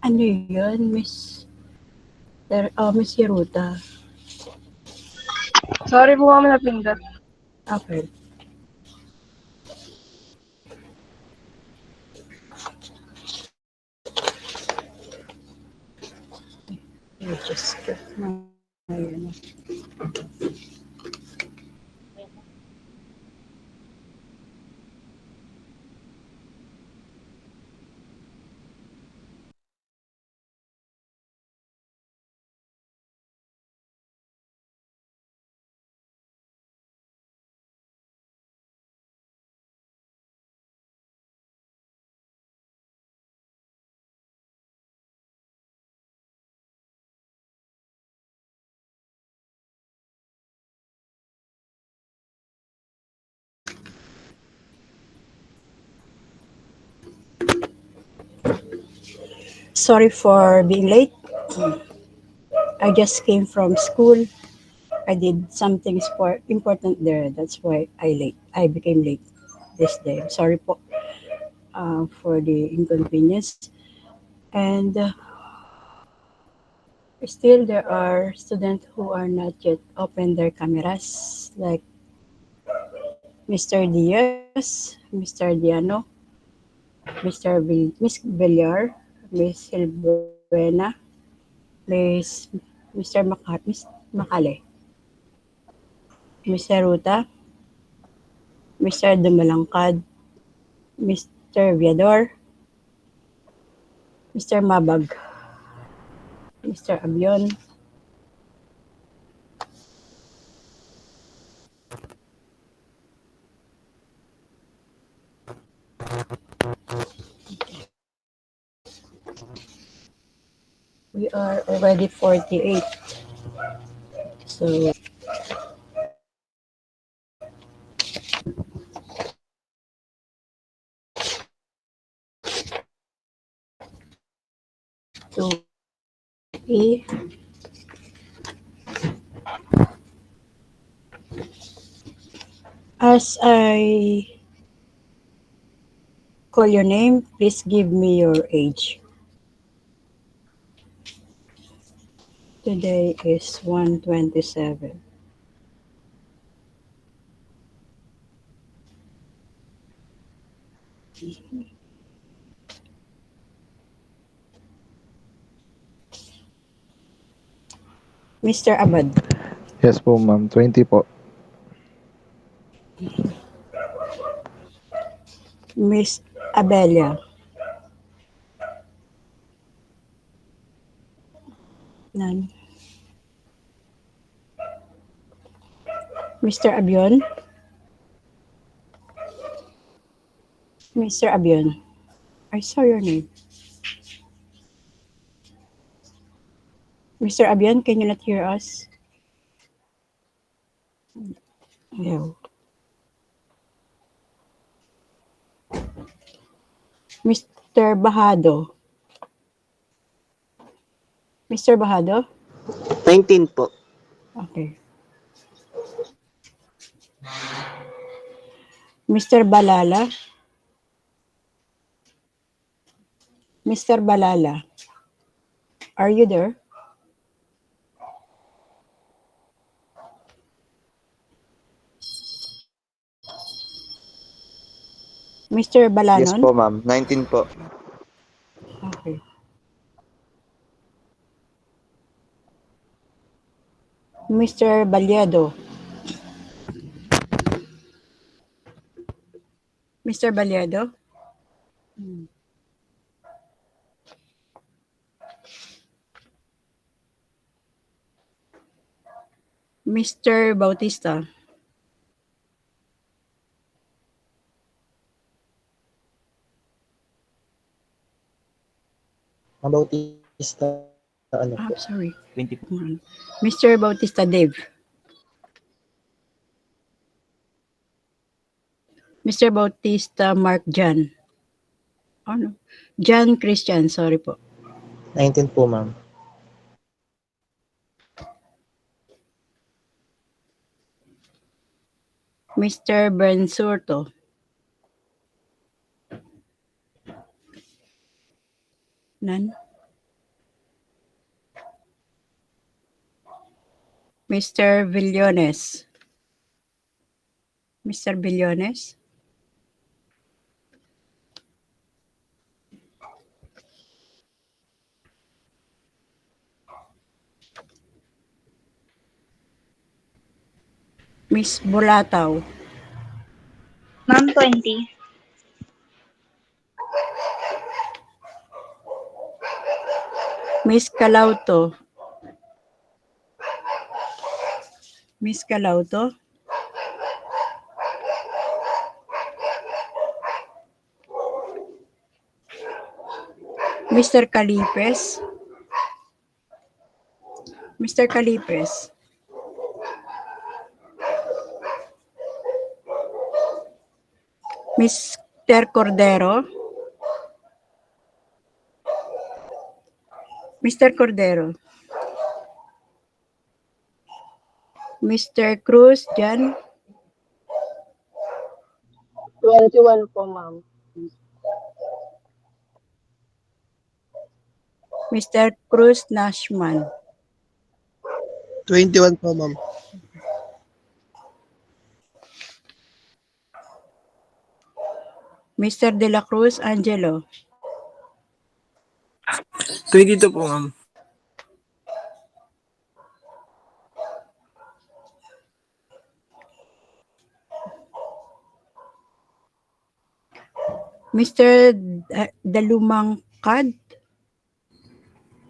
Ano yun, Miss Yeruta? Sorry po ma'am, napindot. Okay. Just sorry for being late. I just came from school. I did something important there. That's why I became late this day. Sorry po for the inconvenience. And still, there are students who are not yet open their cameras, like Mr. Diaz, Mr. Diano, Miss Villar, Miss Silbuena, Miss Mr. Miss Macale, Miss Ruta, Mr. Dumalangkad, Mr. Viador, Mr. Mabag, Mr. Abion, we are already 48. So, to E, as I call your name, please give me your age. Today is 127. Mr. Abad, Yes po, ma'am. 20 po. Miss Abelia, none. Mr. Abion, Mr. Abion, I saw your name. Mr. Abion, can you not hear us? Hello. Mr. Bahado. Mr. Bahado? 19 po. Okay. Mr. Balala? Mr. Balala, are you there? Mr. Yes Balanon? po, ma'am. 19 po. Okay. Mr. Balyado? Mr. Balyado? Mr. Bautista? Ang Bautista, ano po? Sorry. 20 po. Mr. Bautista Dave? Mr. Bautista Mark John? Oh no. John Christian, sorry po. 19 po, ma'am. Mr. Bensurto? None. Mr. Villones. Mr. Villones. Miss Bulataw. Ma'am, 20. Miss Calauto. Miss Calauto. Mr. Calipes. Mr. Calipes. Mr. Cordero. Mr. Cordero. Mr. Cruz, Jan. 21 po, ma'am. Mr. Cruz Nashman. 21 po, ma'am. Mr. De La Cruz Angelo. 22 po, ma'am. Mr. Dalumangkad.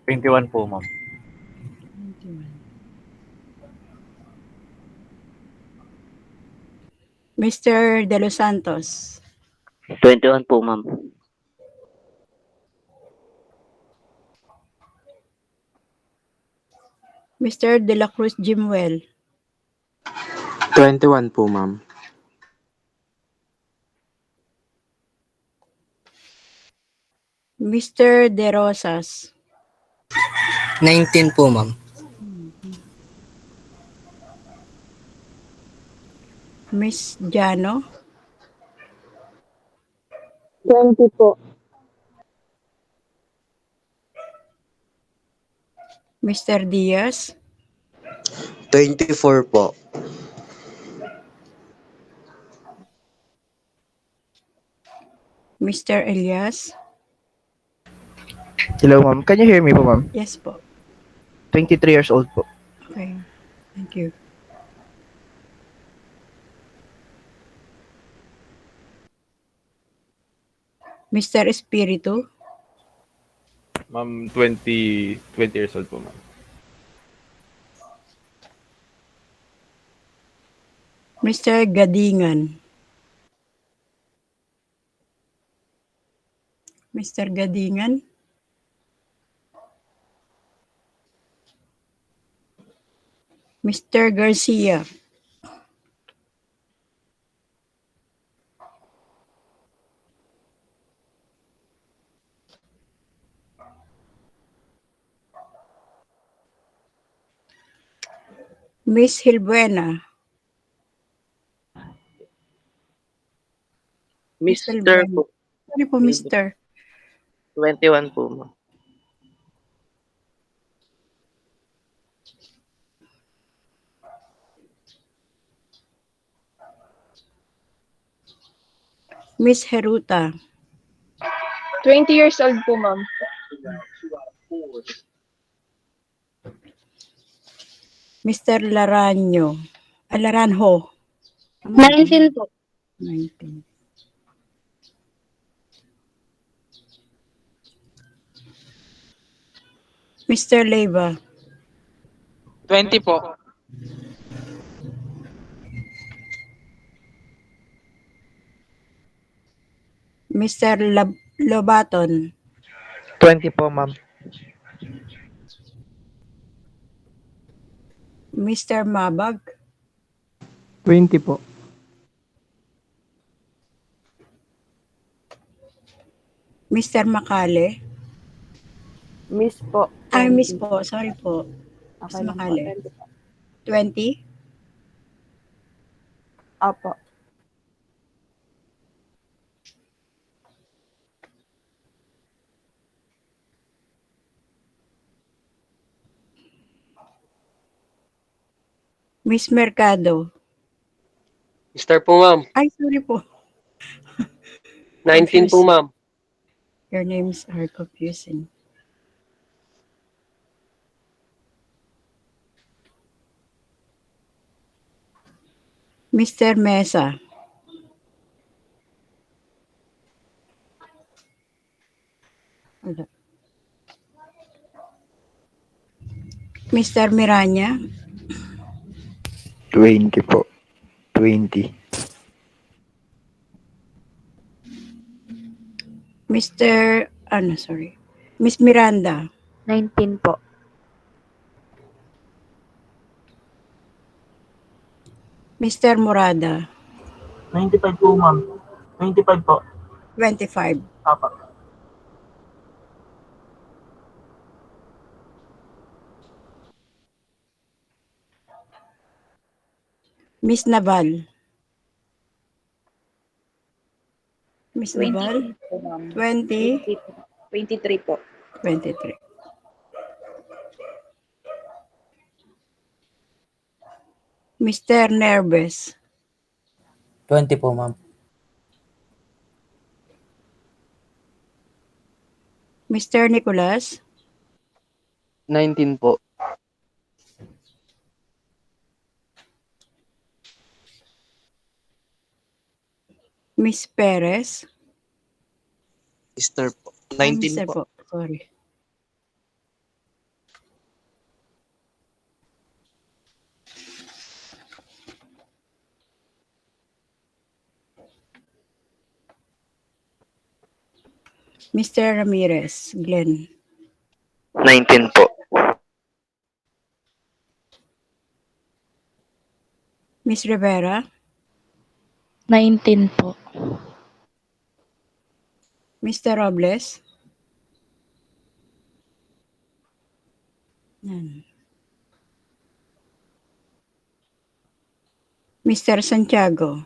21 po, ma'am. Mr. De Los Santos. 21 po, ma'am. Mr. De La Cruz Jimwell. 21 po, ma'am. Mr. De Rosas. 19 po, ma'am. Miss Jano. 20 po. Mr. Diaz. 24 po. Mr. Elias. Hello, ma'am. Can you hear me po, ma'am? Yes po. 23 years old po. Okay. Thank you. Mr. Espiritu. Ma'am, 20 years old po, ma'am. Mr. Gadingan. Mr. Gadingan. Mr. Garcia. Miss Hilbuena. Mr. Hilbuena. po. Sorry po, Mr. 21 po, ma'am. Miss Heruta. 20 years old po, ma'am. Mr. Laranjo. Laranjo. 19 po. 19. Mr. Leyva. 20 po. Mr. Lobaton. 20 po, ma'am. Mr. Mabag. 20 po. Mr. Makale. Miss po. Ay, Miss po. Sorry po. Miss Okay lang po. Makale. 20 po. 20. Opo. Miss Mercado. Mr. po, ma'am. Ay, sorry po. 19 po, Confused. ma'am. Your names are confusing. Mr. Mesa. Wala. Mr. Miranya. 20 po. 20. Mr. Sorry. Miss Miranda. 19 po. Mr. Murada. 95 po, ma'am. 25 po. 25. Papa. Miss Naval. Miss Naval. 20. 23 po. 23. Mr. Nervous. 20 po, ma'am. Mr. Nicholas. 19 po. Miss Perez. Mr. po. Mr. po. Sorry. Mr. Ramirez. Glenn. 19 po. Miss Rivera. 19 po. Mr. Robles. Yan. Mr. Santiago.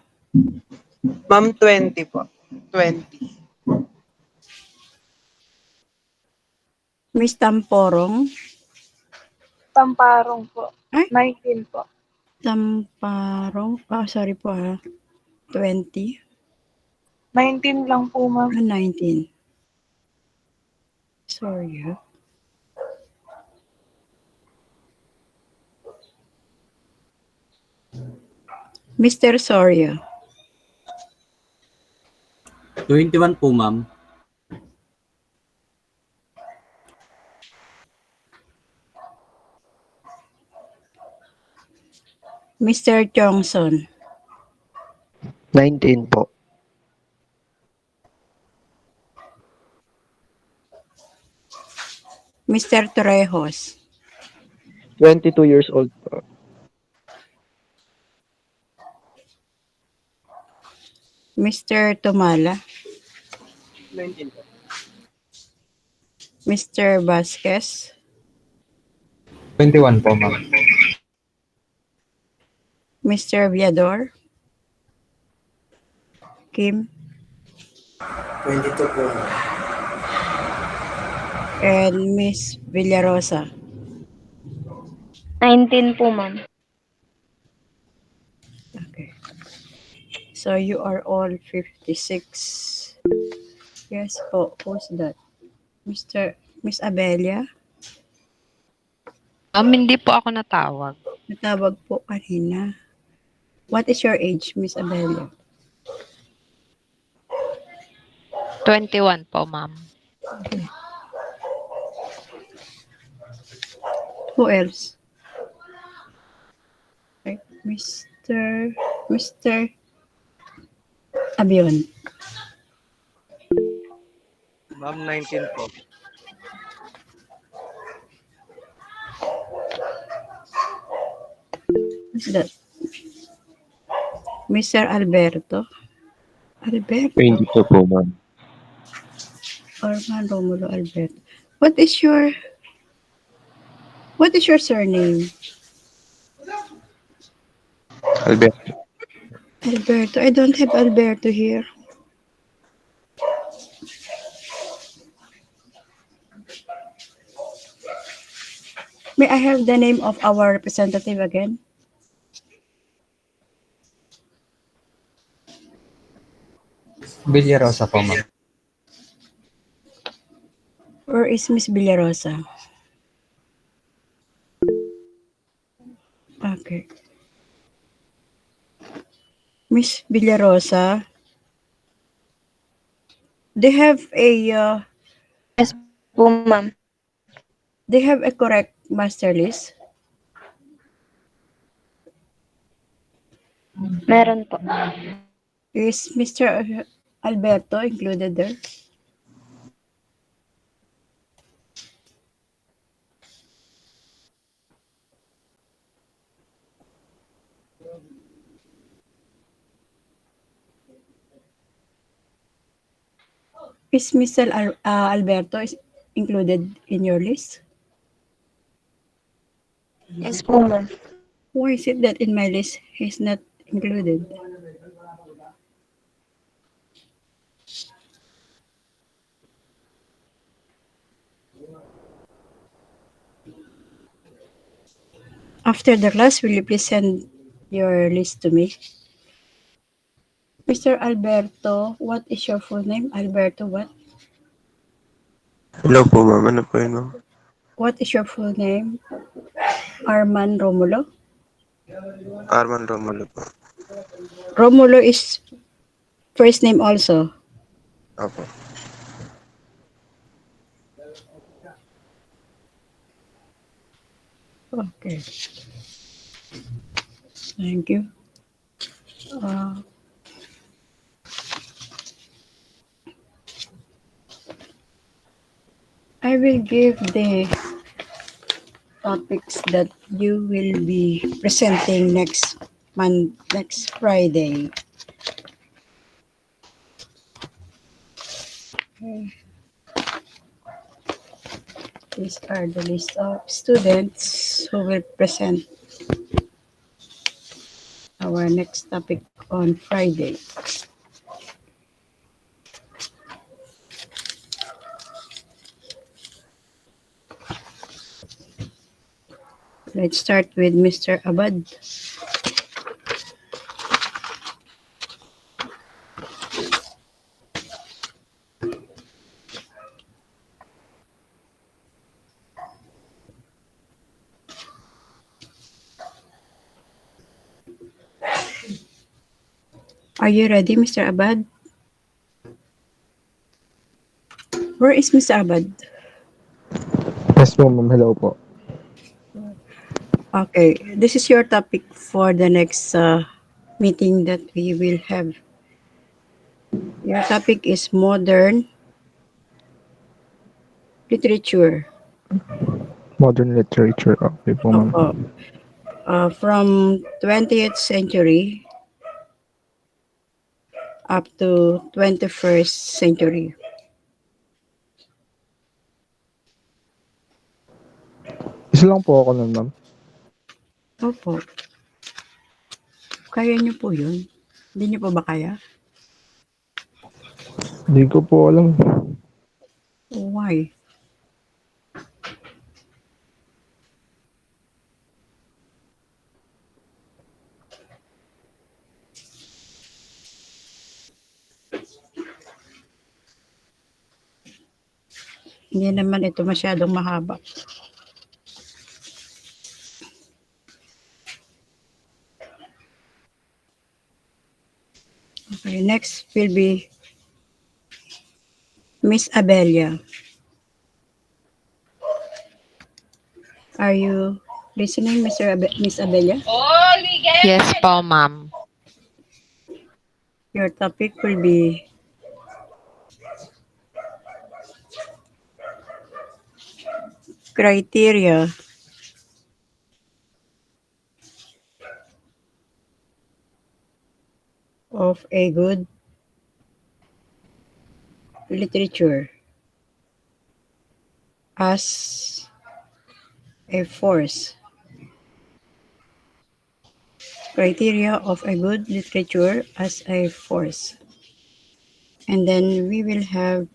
Ma'am, 20 po. 20. Miss Tamporong. Tamparong po. Ay? 19 po. Tamparong. Sorry po ha. 20. 19 lang po, ma'am. 19. Sorry ha. Mr. Soria. 21 po, ma'am. Mr. Chongson. 19 po. Mr. Torrejos. 22 years old po. Mr. Tumala. 19 po. Mr. Vasquez. 21 po, ma'am. Mr. Viador. Kim. 22 po. And Miss Villarosa. 19 po, ma'am. Okay. So you are all 56. Yes po. Who's that? Miss Abelia? Hindi po ako natawag. Natawag po kanina. What is your age, Miss Abelia? 21 po, ma'am. Okay. Who else? Right. Mr. Abion. Ma'am, 19 po. Who's that? Mr. Alberto. Alberto. 22 po, ma'am. Arman Romulo Alberto. What is your surname? Alberto. Alberto. I don't have Alberto here. May I have the name of our representative again? Villarosa po, ma'am. Where is Miss Villarosa? Okay. Miss Villarosa, they have Po, ma'am. they have a correct master list. Meron po. Is Mr. Alberto included there? Is Mr. Alberto is included in your list? Yes po, ma'am. Why is it that in my list he's not included? After the class, will you please send your list to me? Mr. Alberto, what is your full name? Alberto what? Hello po, ma'am. Ano po yun, ma'am? What is your full name? Arman Romulo? Arman Romulo po. Romulo is first name also. Opo. Okay. Thank you. I will give the topics that you will be presenting next Friday. Okay. These are the list of students who will present our next topic on Friday. Let's start with Mr. Abad. Are you ready, Mr. Abad? Where is Mr. Abad? Yes po, ma'am. Hello po. Okay, this is your topic for the next meeting that we will have. Your topic is modern literature. Modern literature. Okay po, ma'am. From 20th century up to 21st century. Isa lang po ako nun, ma'am. Opo. Kaya niyo po yun? Hindi niyo po ba kaya? Hindi ko po alam. Why? Hindi naman ito masyadong mahaba. Okay, next will be Miss Abelia. Are you listening, Miss Abelia? Yes po, ma'am. Your topic will be criteria of a good literature as a force. Criteria of a good literature as a force. And then we will have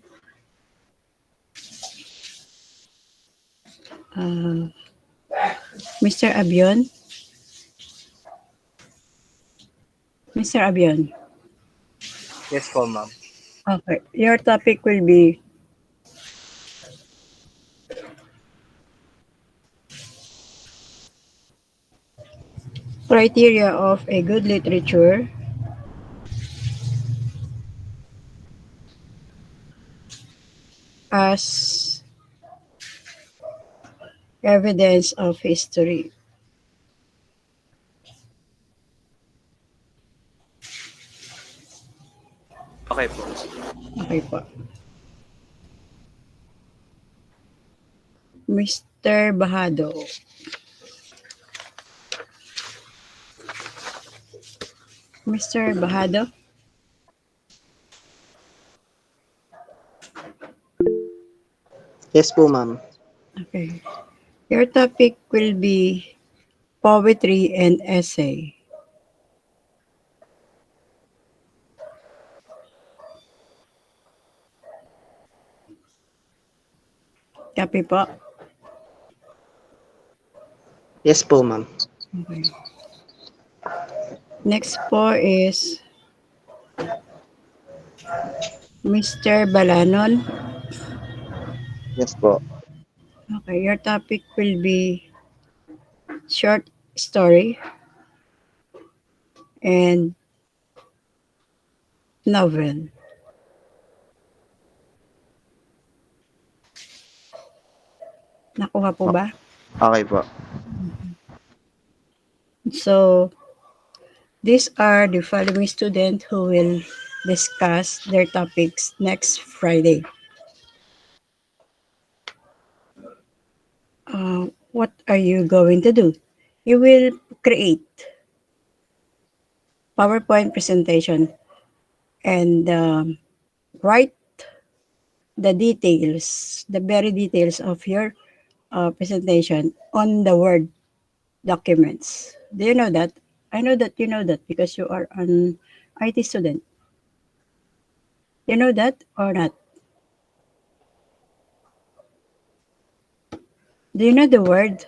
Mr. Abion. Mr. Abion, Yes po, ma'am. Okay. Your topic will be criteria of a good literature as evidence of history. Okay po. Okay po. Mr. Bahado. Mr. Bahado? Yes po, ma'am. Okay. Your topic will be poetry and essay. Copy po. Yes po, ma'am. Okay. Next po is Mr. Balanon. Yes po. Okay, your topic will be short story and novel. Nakuha po ba? Okay po. So, these are the following students who will discuss their topics next Friday. What are you going to do? You will create PowerPoint presentation and write the details, the very details of your presentation on the Word documents. Do you know that? I know that you know that because you are an IT student. You know that or not? Do you know the word?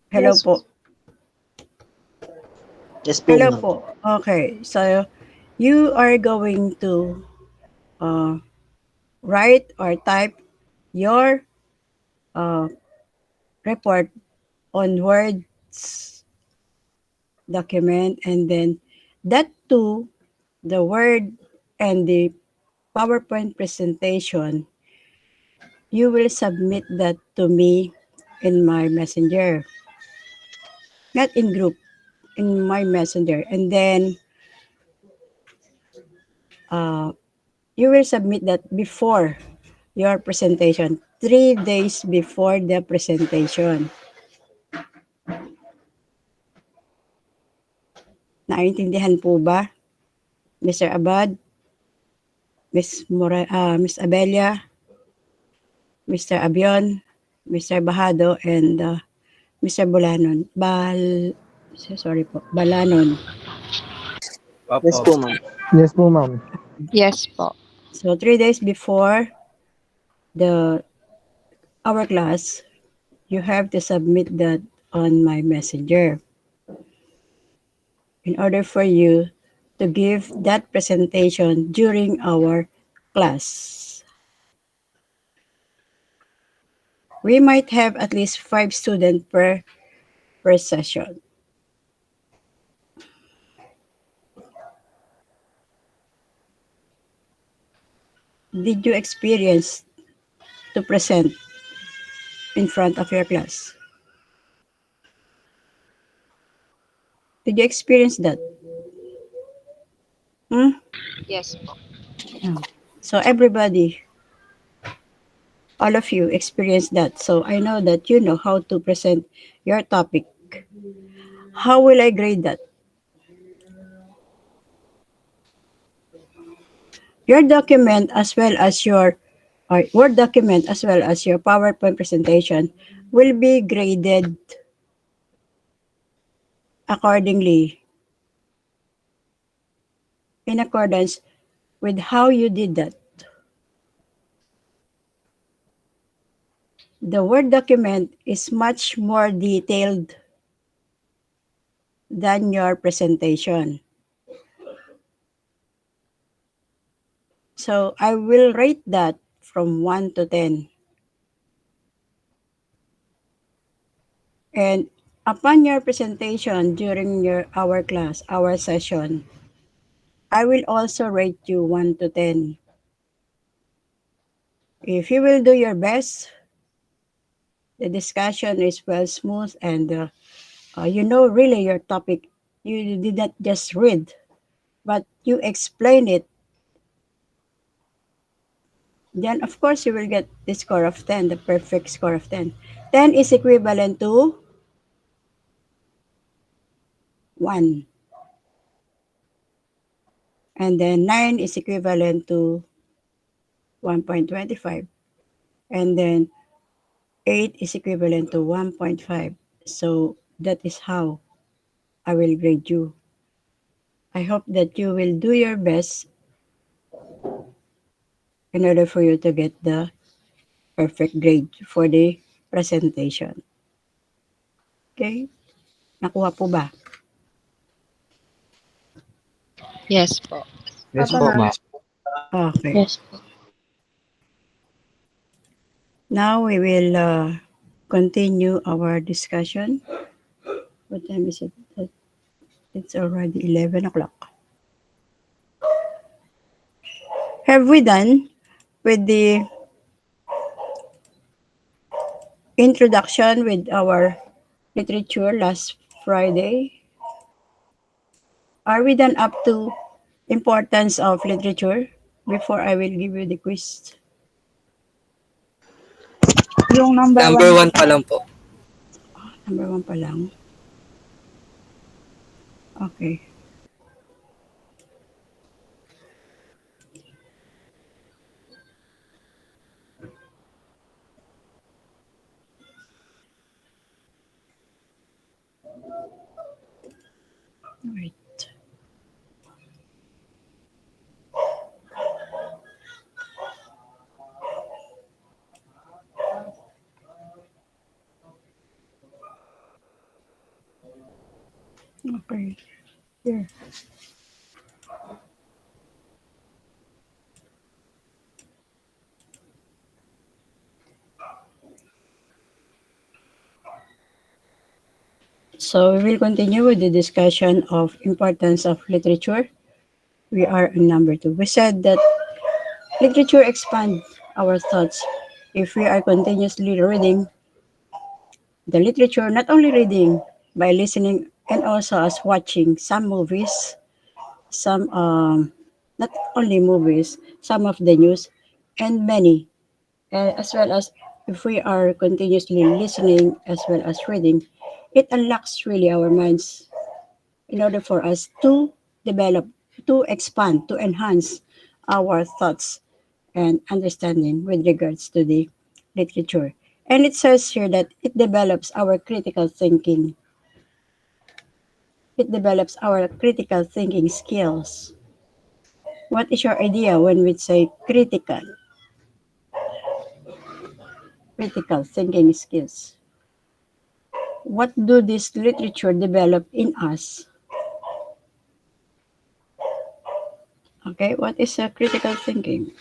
Hello Yes. po. Yes po, Hello ma'am. po. Okay. So, you are going to write or type your uh, report on Word's document, and then that too, the Word and the PowerPoint presentation, you will submit that to me in my messenger. Not in group, in my messenger. And then you will submit that before your presentation, 3 days before the presentation. Naintindihan po ba, Mr. Abad, Miss Abelia, Mr. Abion, Mr. Bahado, and Mr. Bulanon. Sorry po, Balanon. Yes po, ma'am. Yes po, ma'am. Yes po. So 3 days before the our class, you have to submit that on my messenger in order for you to give that presentation during our class. We might have at least 5 students per session. Did you experience to present in front of your class? Did you experience that? Hmm? Yes po. So everybody, all of you experienced that. So I know that you know how to present your topic. How will I grade that? Your document as well as your Word document as well as your PowerPoint presentation will be graded accordingly in accordance with how you did that. The Word document is much more detailed than your presentation. So I will rate that from 1 to 10. And upon your presentation during our class, our session, I will also rate you 1 to 10. If you will do your best, the discussion is well smooth and you know really your topic. You did not just read, but you explain it. Then of course you will get the score of 10, the perfect score of 10. 10 is equivalent to 1. And then 9 is equivalent to 1.25. And then 8 is equivalent to 1.5. So that is how I will grade you. I hope that you will do your best in order for you to get the perfect grade for the presentation. Okay? Nakuha po ba? Yes po. Yes po, ma'am. Okay. Yes po. Now we will continue our discussion. What time is it? It's already 11 o'clock. Have we done with the introduction with our literature last Friday? Are we done up to importance of literature before I will give you the quiz? Yung number Number 1. 1 pa lang po. Number 1 pa lang. Okay. Wait. Okay. Here. So we will continue with the discussion of importance of literature. We are on number 2. We said that literature expands our thoughts. If we are continuously reading the literature, not only reading, by listening and also as watching some movies, some not only movies, some of the news, and many, as well as if we are continuously listening as well as reading, it unlocks really our minds in order for us to develop, to expand, to enhance our thoughts and understanding with regards to the literature. And it says here that it develops our critical thinking. It develops our critical thinking skills. What is your idea when we say critical? Critical thinking skills. What do this literature develop in us? Okay, what is critical thinking?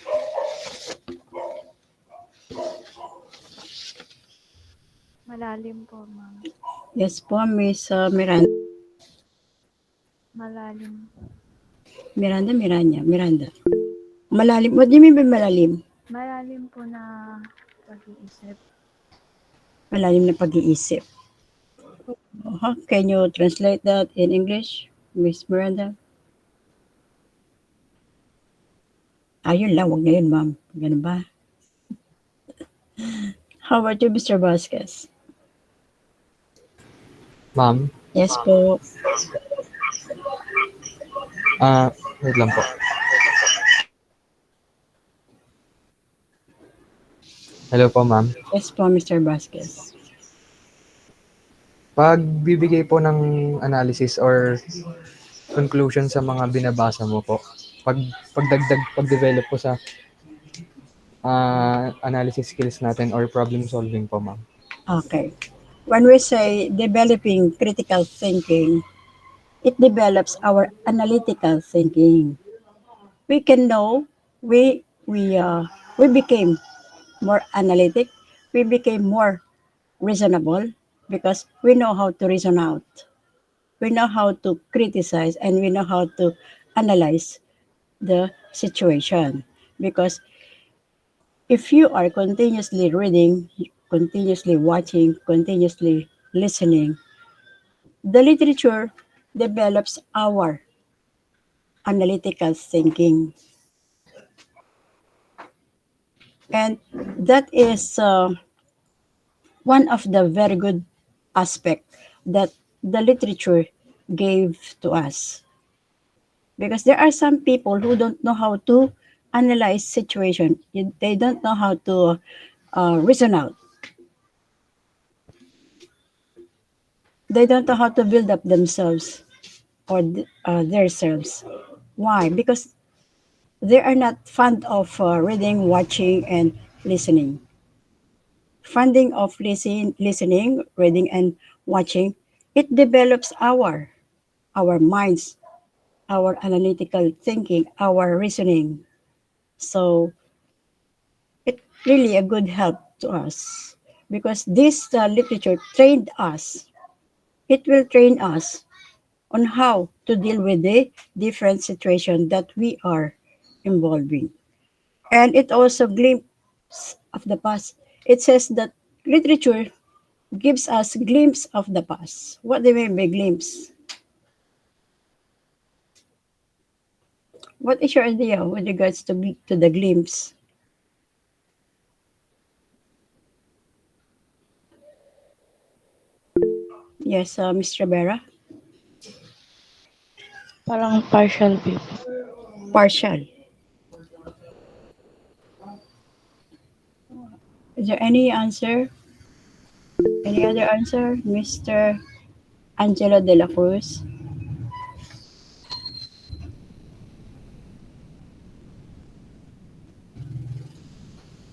Malalim po, ma'am. Yes po, Miss Miranda. Malalim. Miranda. Malalim. What do you mean by malalim? Malalim po na pag-iisip. Malalim na pag-iisip. Can you translate that in English, Miss Miranda? Ayun lang, wag na yun, ma'am. Ganun ba? How about you, Mr. Vasquez? Ma'am, Yes po. wait lang po. Hello po, ma'am. Yes po, Mr. Vasquez. Pag bibigay po ng analysis or conclusion sa mga binabasa mo po, pagdevelop po sa analysis skills natin or problem solving po, ma'am. Okay. When we say developing critical thinking, it develops our analytical thinking. We can know we became more analytic. We became more reasonable because we know how to reason out. We know how to criticize and we know how to analyze the situation. Because if you are continuously reading, continuously watching, continuously listening, the literature develops our analytical thinking. And that is one of the very good aspect that the literature gave to us. Because there are some people who don't know how to analyze situation. They don't know how to reason out. They don't know how to build up themselves or themselves. Why? Because they are not fond of reading, watching, and listening. Funding of listening, reading, and watching, it develops our minds, our analytical thinking, our reasoning. So it really a good help to us because this literature trained us. It will train us on how to deal with the different situation that we are involving. And it also glimpse of the past. It says that literature gives us glimpse of the past. What do you mean by glimpse? What is your idea with regards to the glimpse? Yes, Mr. Vera? Parang partial view. Partial. Is there any answer? Any other answer? Mr. Angelo de la Cruz?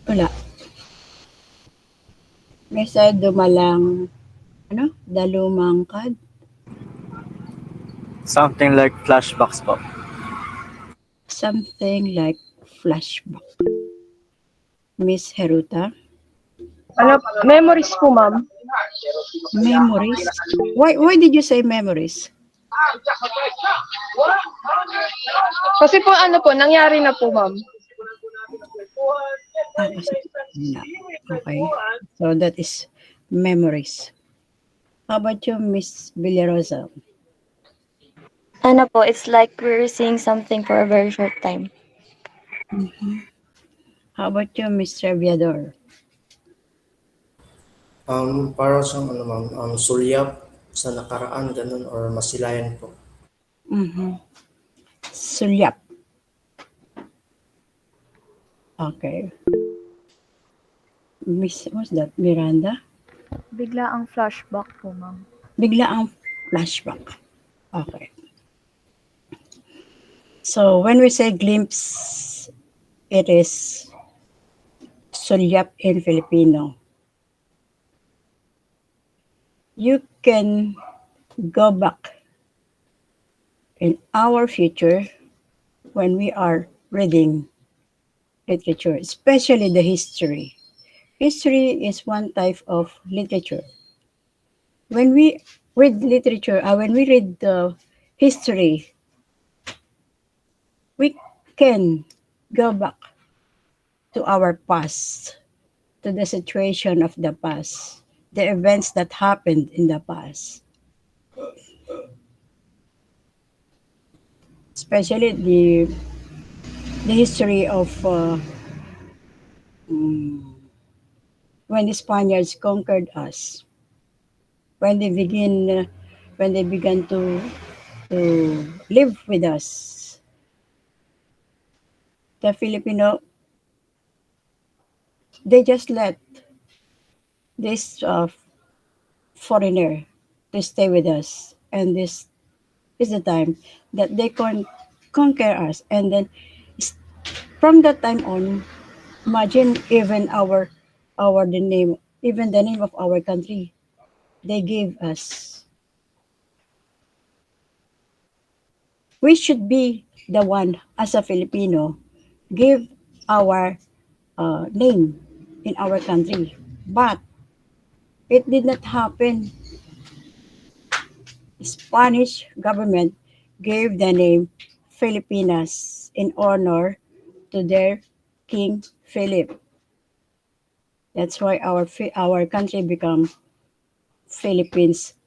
Wala. Mr. Dumalang, Dalumangkad? Something like flashbacks po. Something like flashback. Miss Heruta? Memories po, ma'am. Memories? Why did you say memories? Kasi po, nangyari na po, ma'am. Kasi, okay. So that is memories. How about you, Miss Villarosa? It's like we're seeing something for a very short time. Mm-hmm. How about you, Mr. Viador? Para sa ma'am, sulyap sa nakaraan, ganun, or masilayan po. Mm-hmm. Sulyap. Okay. Miss, what's that? Miranda? Bigla ang flashback po, ma'am. Bigla ang flashback. Okay. So, when we say glimpse, it is sulyap in Filipino. You can go back in our future when we are reading literature, especially the history. History is one type of literature. When we read literature, when we read the history, we can go back to our past, to the situation of the past, the events that happened in the past. Especially the history of when the Spaniards conquered us, when they began to live with us, the Filipino, they just let this foreigner to stay with us, and this is the time that they conquer us, and then from that time on, imagine even the name of our country, they gave us. We should be the one as a Filipino give our name in our country. But it did not happen. Spanish government gave the name Filipinas in honor to their King Philip. That's why our country become Philippines,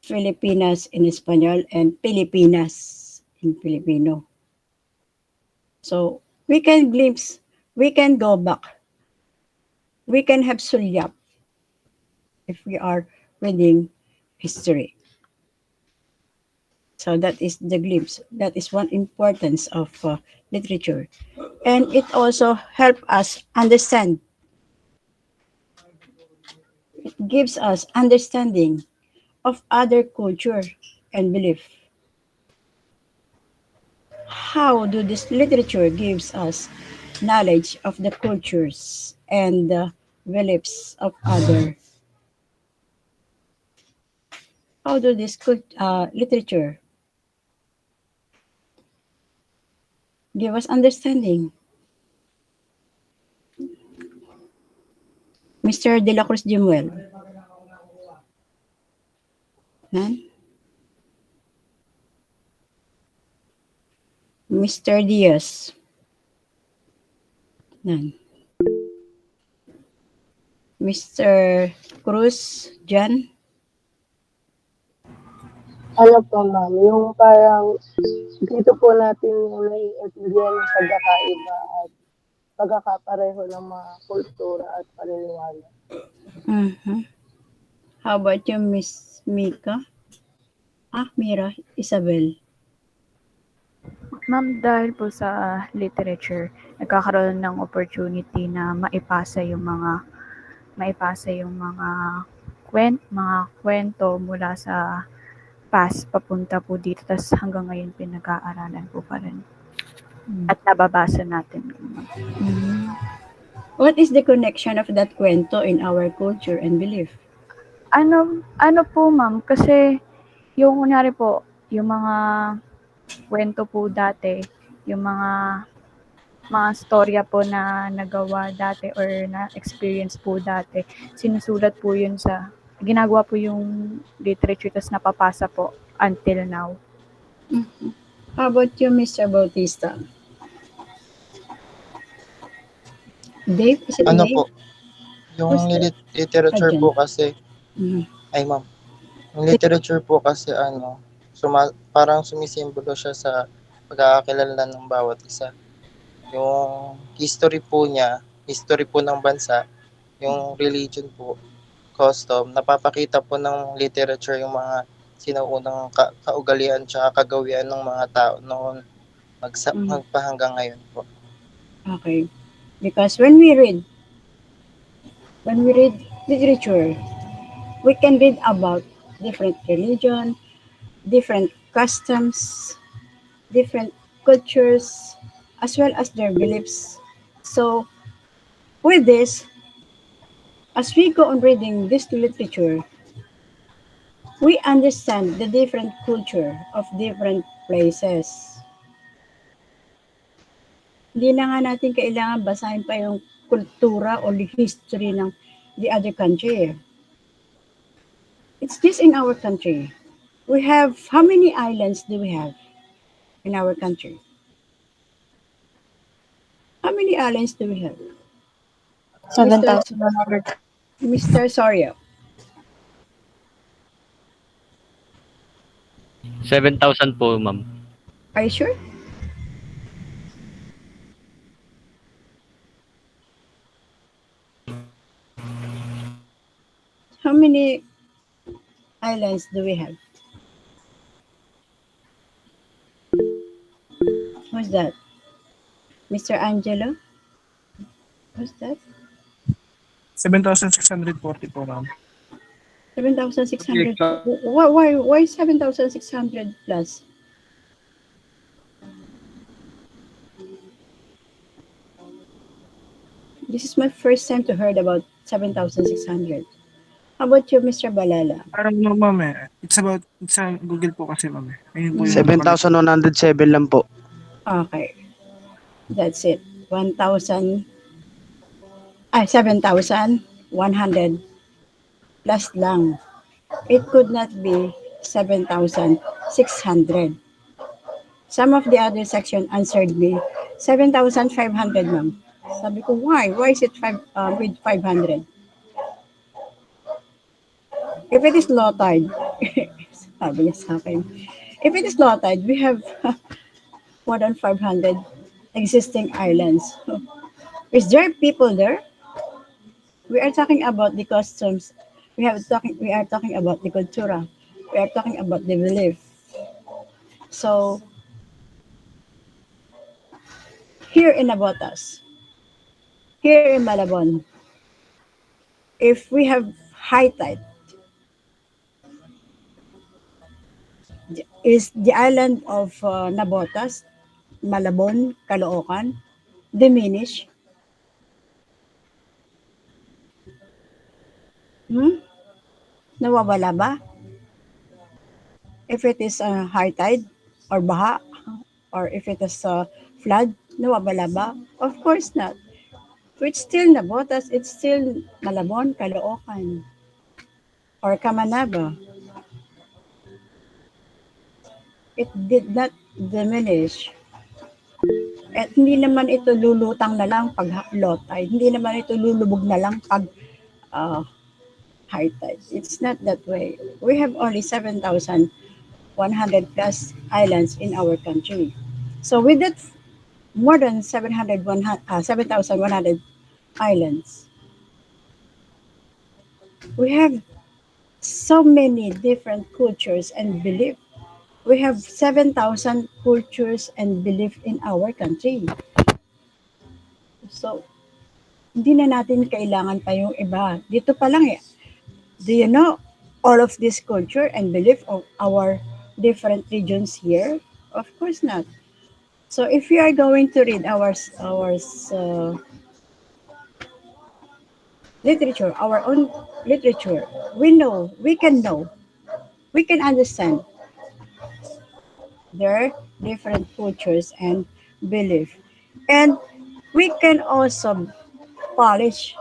Filipinas in Espanol, and Pilipinas in Filipino. So we can glimpse, we can go back, we can have sulyap if we are reading history. So that is the glimpse. That is one importance of literature, and it also help us understand. It gives us understanding of other culture and belief. How do this literature gives us knowledge of the cultures and the beliefs of other? How do this literature give us understanding? Mr. De La Cruz Jimuel. None? Mr. Diaz. None. Mr. Cruz Jan. Ano po, ma'am? Yung parang dito po natin yung naiintindihan ng pagkakaiba at pagkakapareho ng mga kultura at paniniwala. Mhm. How about you, Miss Mika? Mira, Isabel. Ma'am, dahil po sa literature, nagkakaroon ng opportunity na maipasa yung mga mga kwento mula sa past papunta po dito, tas hanggang ngayon pinag-aaralan po pa rin at nababasa natin. Mhm. What is the connection of that kwento in our culture and belief? Ano po, ma'am, kasi yung kunyari po, yung mga kwento po dati, yung mga storya po na nagawa dati or na-experience po dati, sinusulat po yun ginagawa po yung literature, tas napapasa po until now. Mhm. How about you, Mr. Bautista? Dave? Is it Ano Dave? po, yung Who's that? literature Adjan. po kasi, Mhm. ay ma'am, yung literature po kasi parang sumisimbolo siya sa pagkakakilala ng bawat isa. Yung history po niya, history po ng bansa, yung religion po, custom, napapakita po ng literature yung mga sinaunang kaugalian tsaka kagawian ng mga tao noon magpahanggang ngayon po. Okay. Because when we read literature, we can read about different religion, different customs, different cultures, as well as their beliefs. So, with this, as we go on reading this literature, we understand the different culture of different places. Hindi na nga natin kailangan basahin pa yung kultura o history ng the other country. It's just in our country. We have, how many islands do we have in our country? How many islands do we have? 7,100. Mr. Soria. 7,000 po, ma'am. Are you sure? How many islands do we have? Who's that? Mr. Angelo? Who's that? 7,640 po, ma'am. 7,600. Why 7,600 plus? This is my first time to heard about 7,600. How about you, Mr. Balala? Parang ma'am it's sa Google po kasi ma'am Ayun po yung 7,107 lang po. Okay. That's it. 1,000, 7,100 plus lang. It could not be 7,600. Some of the other section answered me, 7,500, ma'am. Sabi ko, why? Why is it with 500? If it is low tide, sabi niya sa akin, if it is low tide, we have more than 500 existing islands. Is there people there? We are talking about the customs. We are talking about the cultura. We are talking about the belief. So here in Nabotas, here in Malabon, if we have high tide, is the island of Nabotas, Malabon, Caloocan diminish? Nawawala ba? If it is high tide or baha, or if it is flood, nawawala ba? Of course not. So it's still Nabotas, it's still Malabon, Caloocan, or Kamanaba. It did not diminish. At hindi naman ito lulutang na lang pag low tide. Hindi naman ito lulubog na lang pag high tide. It's not that way. We have only 7,100 plus islands in our country. So with that more than 7,100 islands, we have so many different cultures and beliefs. We have 7,000 cultures and beliefs in our country. So, hindi na natin kailangan pa yung iba. Dito pa lang do you know all of this culture and belief of our different regions here? Of course not. So if you are going to read our literature, our own literature, we can understand their different cultures and belief. And we can also polish,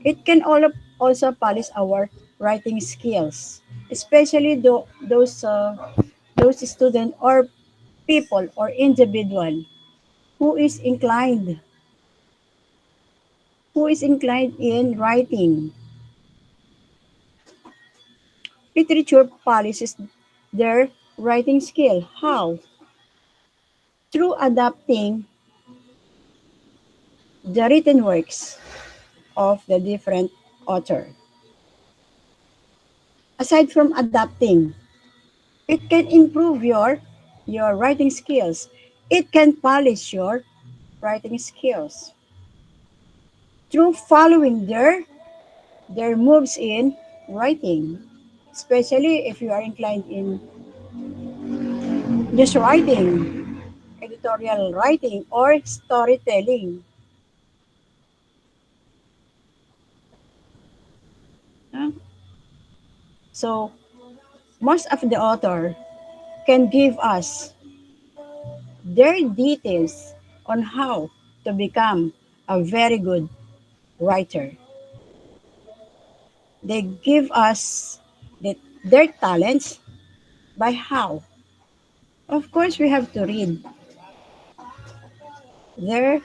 it can also polish our writing skills, especially those students or people or individual who is inclined in writing. Literature polishes their writing skill. How? Through adapting the written works of the different author. Aside from adapting, it can improve your writing skills. It can polish your writing skills through following their moves in writing, especially if you are inclined in just writing, editorial writing, or storytelling. So, most of the author can give us their details on how to become a very good writer. They give us their talents by how. Of course, we have to read their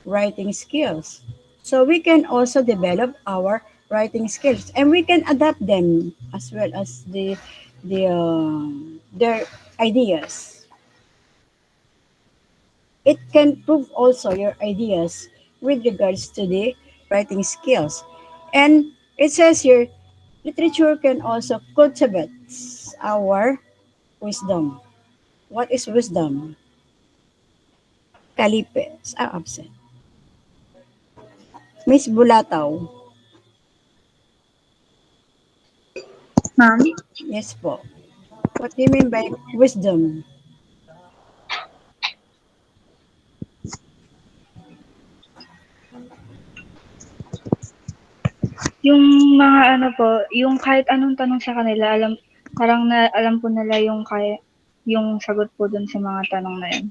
writing skills. So we can also develop our writing skills, and we can adapt them as well as their ideas. It can prove also your ideas with regards to the writing skills. And it says here, literature can also cultivate our wisdom. What is wisdom? Kalipes. Absent. Miss Bulataw. Ma'am? Yes po. What do you mean by wisdom? Yung mga ano po, yung kahit anong tanong sa kanila, alam po nila yung sagot po dun sa mga tanong na yun.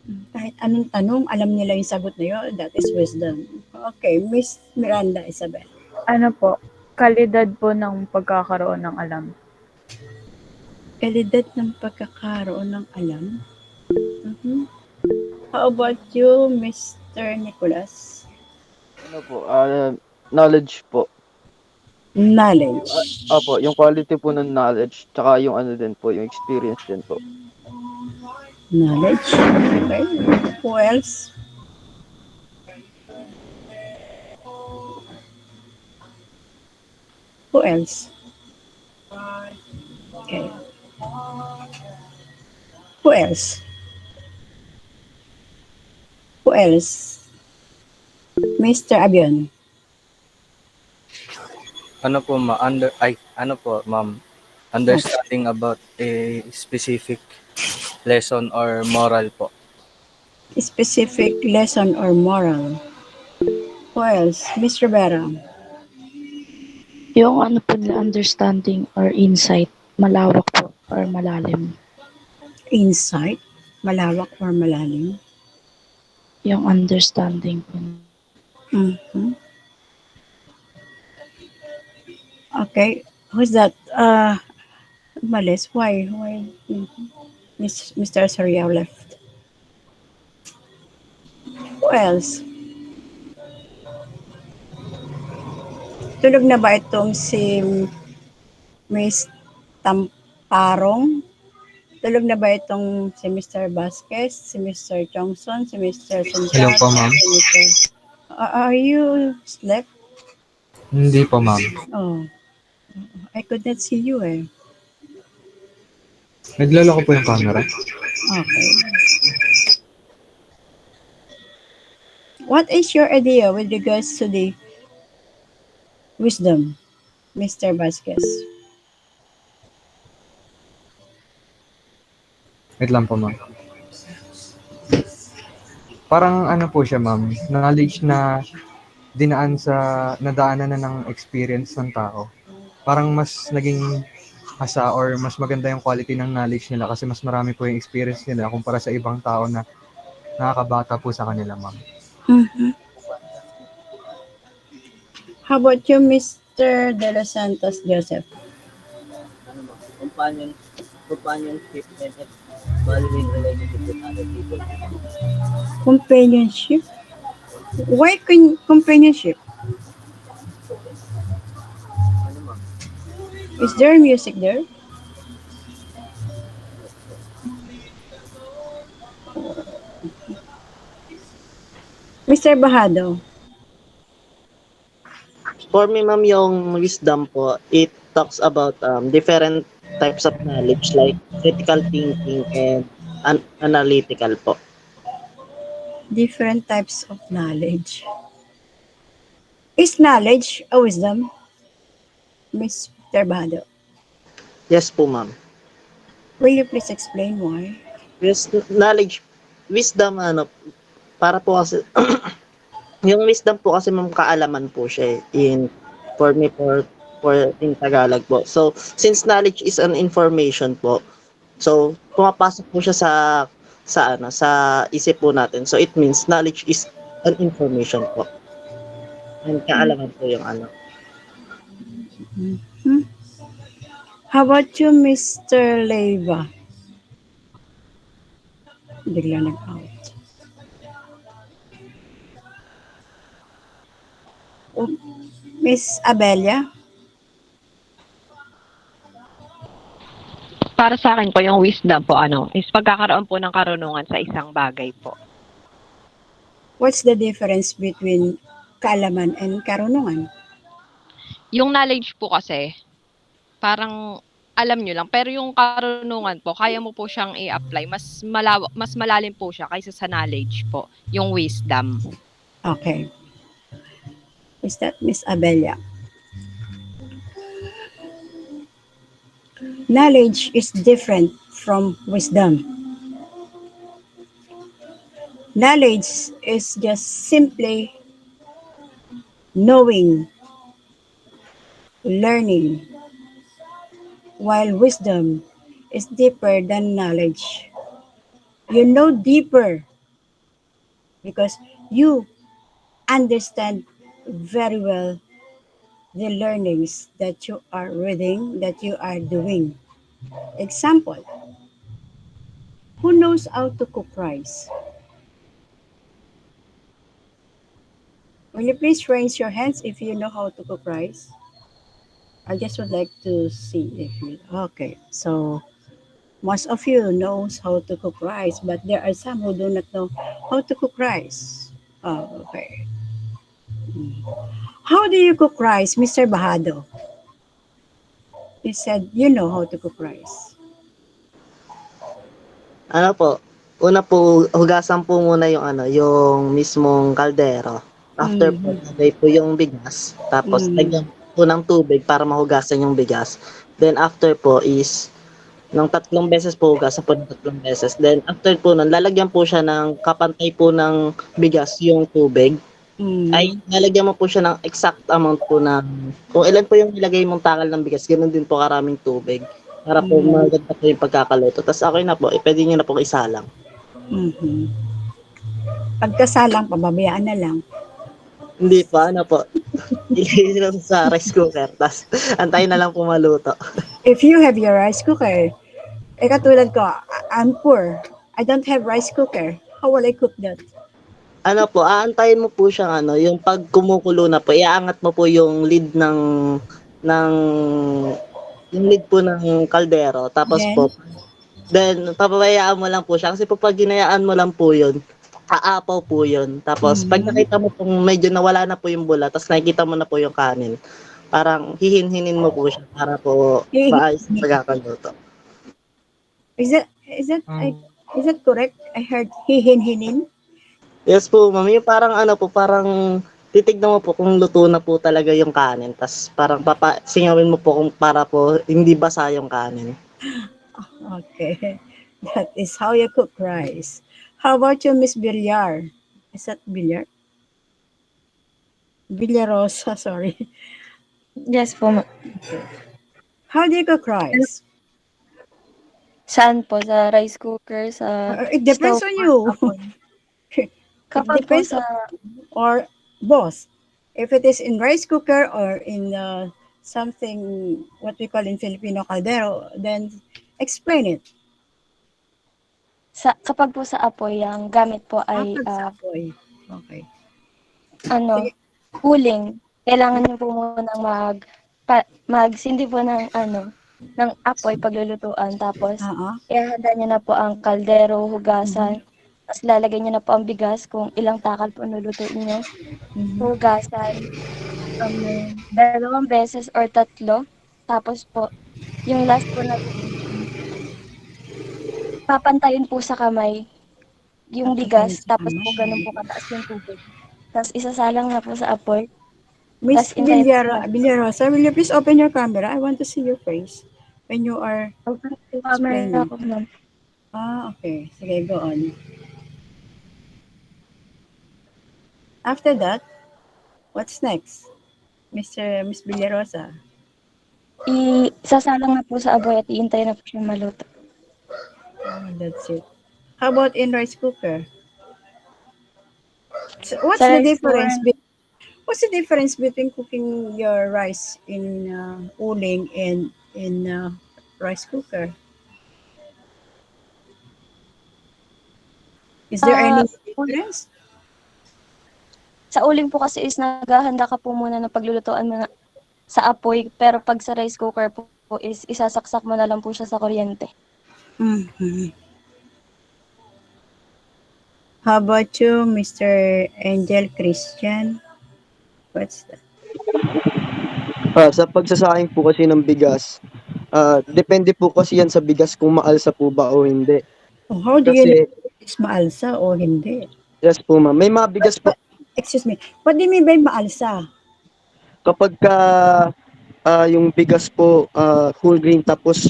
Kahit anong tanong, alam nila yung sagot na yun. That is wisdom. Okay, Miss Miranda Isabel. Ano po, kalidad po ng pagkakaroon ng alam. Kalidad ng pagkakaroon ng alam. Mhm. How about you, Mr. Nicholas? Ano po, knowledge po. Knowledge. Opo, yung quality po ng knowledge, tsaka yung ano din po, yung experience din po. Knowledge. Okay. Who else? Who else? Okay. Who else? Who else? Mr. Abion. Ano po, ma'am, understanding about a specific lesson or moral po. Specific lesson or moral. Who else? Mr. Vera. Yung ano po nila, understanding or insight, malawak po or malalim. Insight. Malawak or malalim. Yung understanding po. Mhm. Okay. Who's that? Malis. Why? Mr. Soriao left. Who else? Tulog na ba itong si Miss Tamparong? Tulog na ba itong si Mr. Vasquez, si Mr. Johnson, si Mr. Hello Santiago? po, ma'am. Si Mr. Are you slept? Hindi po, ma'am. Oh, I could not see you eh. Naglolo ko po yung camera. Okay. What is your idea with regards to the wisdom, Mr. Vasquez? Wait lang po, ma'am. Parang ano po siya, ma'am, knowledge na nadaanan na ng experience ng tao. Parang mas naging hasa or mas maganda yung quality ng knowledge nila kasi mas marami po yung experience nila kumpara sa ibang tao na nakakabata po sa kanila, ma'am. Mm-hmm. How about you, Mr. De Los Santos Joseph? Companionship and valuing relationship with other people. Companionship? Why companionship? Is there music there? Mr. Bahado. For me, ma'am, yung wisdom po, it talks about different types of knowledge like critical thinking and analytical po. Different types of knowledge. Is knowledge a wisdom? Mr. Bahado. Yes po, ma'am. Will you please explain why? Knowledge, wisdom, para po kasi, yung wisdom po kasi ma'am, kaalaman po siya for me, for in Tagalog po. So, since knowledge is an information po, so, pumapasok po siya sa isip po natin. So, it means knowledge is an information po. And kaalaman po yung Mm-hmm. How about you, Mr. Leiva? Bigla nag-out. Miss Abelia? Para sa akin po, yung wisdom po, is pagkakaroon po ng karunungan sa isang bagay po. What's the difference between kaalaman and karunungan? Yung knowledge po kasi, parang alam nyo lang. Pero yung karunungan po, kaya mo po siyang i-apply. Mas malalim po siya kaysa sa knowledge po. Yung wisdom. Okay. Is that Miss Abelia? Knowledge is different from wisdom. Knowledge is just simply knowing, learning, while wisdom is deeper than knowledge. You know deeper because you understand very well the learnings that you are reading, that you are doing. Example, who knows how to cook rice? Will you please raise your hands if you know how to cook rice? I just would like to see if you. Okay, so most of you knows how to cook rice, but there are some who do not know how to cook rice. Oh, okay. How do you cook rice, Mr. Bahado? You said you know how to cook rice. Ano po, una po, hugasan po muna yung yung mismong kaldero. After po, Mhm. lagay po yung bigas. Tapos, Mm. lagyan po ng tubig para mahugasan yung bigas. Then, after po is, ng 3 beses po, hugasan po ng 3 beses. Then, after po nun, lalagyan po siya ng kapantay po ng bigas yung tubig. Ay, Mm. lalagyan mo po siya ng exact amount po ng, kung ilan po yung ilagay mong takal ng bigas, ganoon din po karaming tubig. Para po Mm. maganda po yung pagkakaluto. Tapos okay na po, pwede nyo na po isalang. Mhm. Pagkasalang, pababayaan na lang. Hindi pa, ano po, ilagay nyo sa rice cooker. Tapos antayin na lang po maluto. If you have your rice cooker, katulad ko, I'm poor. I don't have rice cooker. How will I cook that? Ano po, aantayin mo po siyang yung pag kumukulo na po, iaangat mo po yung lid ng yung lid po ng kaldero. Tapos po, then papabayaan mo lang po siya. Kasi po pag ginayaan mo lang po yun, aapaw po yun. Tapos pag nakita mo pong medyo nawala na po yung bula, tapos nakikita mo na po yung kanin, parang hihin-hinin mo po siya para po maayos ang pagkakaluto. Is that correct? I heard hihin-hinin. Yes po, ma'am. Yung parang parang titignan mo po kung luto na po talaga yung kanin. Tapos parang singawin mo po kung para po hindi basa yung kanin. Okay. That is how you cook rice. How about you, Miss Villar? Is that Villar? Villarosa, sorry. Yes po. Okay. How do you cook rice? Saan po? Sa rice cooker, sa It depends stove on or you. oven? It Kapag po depends sa or both. If it is in rice cooker or in something what we call in Filipino caldero, then explain it. kapag po sa apoy, ang gamit po ay Kapag sa apoy. Okay. Sige. uling. Kailangan niyo po munang magsindi po ng ng apoy paglulutuan. Tapos ihahanda niyo na po ang kaldero, hugasan. Tapos lalagay niyo na po ang bigas kung ilang takal po nulutuin niyo. Hugasan 2 beses or 3. Tapos po, yung last po na papantayin po sa kamay yung bigas, tapos po ganun po kataas yung tubig. Tapos isasalang na po sa apoy. Miss Villarosa, will you please open your camera? I want to see your face when you are explaining. Okay. Sige, go on. After that, what's next? Miss Villarosa? Isasalang na po sa apoy at iintay na po siya maluto. That's it. How about in rice cooker? So what's Sa the rice difference? cooker, What's the difference between cooking your rice in uling and in rice cooker? Is there any difference? Sa uling po kasi is naghahanda ka po muna ng paglulutuan mo sa apoy, pero pag sa rice cooker po is isasaksak mo na lang po siya sa kuryente. Mm-hmm. How about you, Mr. Angel Christian? What's that? Sa pagsasaing po kasi ng bigas, depende po kasi yan sa bigas kung maalsa po ba o hindi. Oh, how do you know if it's maalsa o hindi? Yes po, ma'am. May mga bigas po. Excuse me. What do you mean by maalsa? Kapag yung bigas po whole grain tapos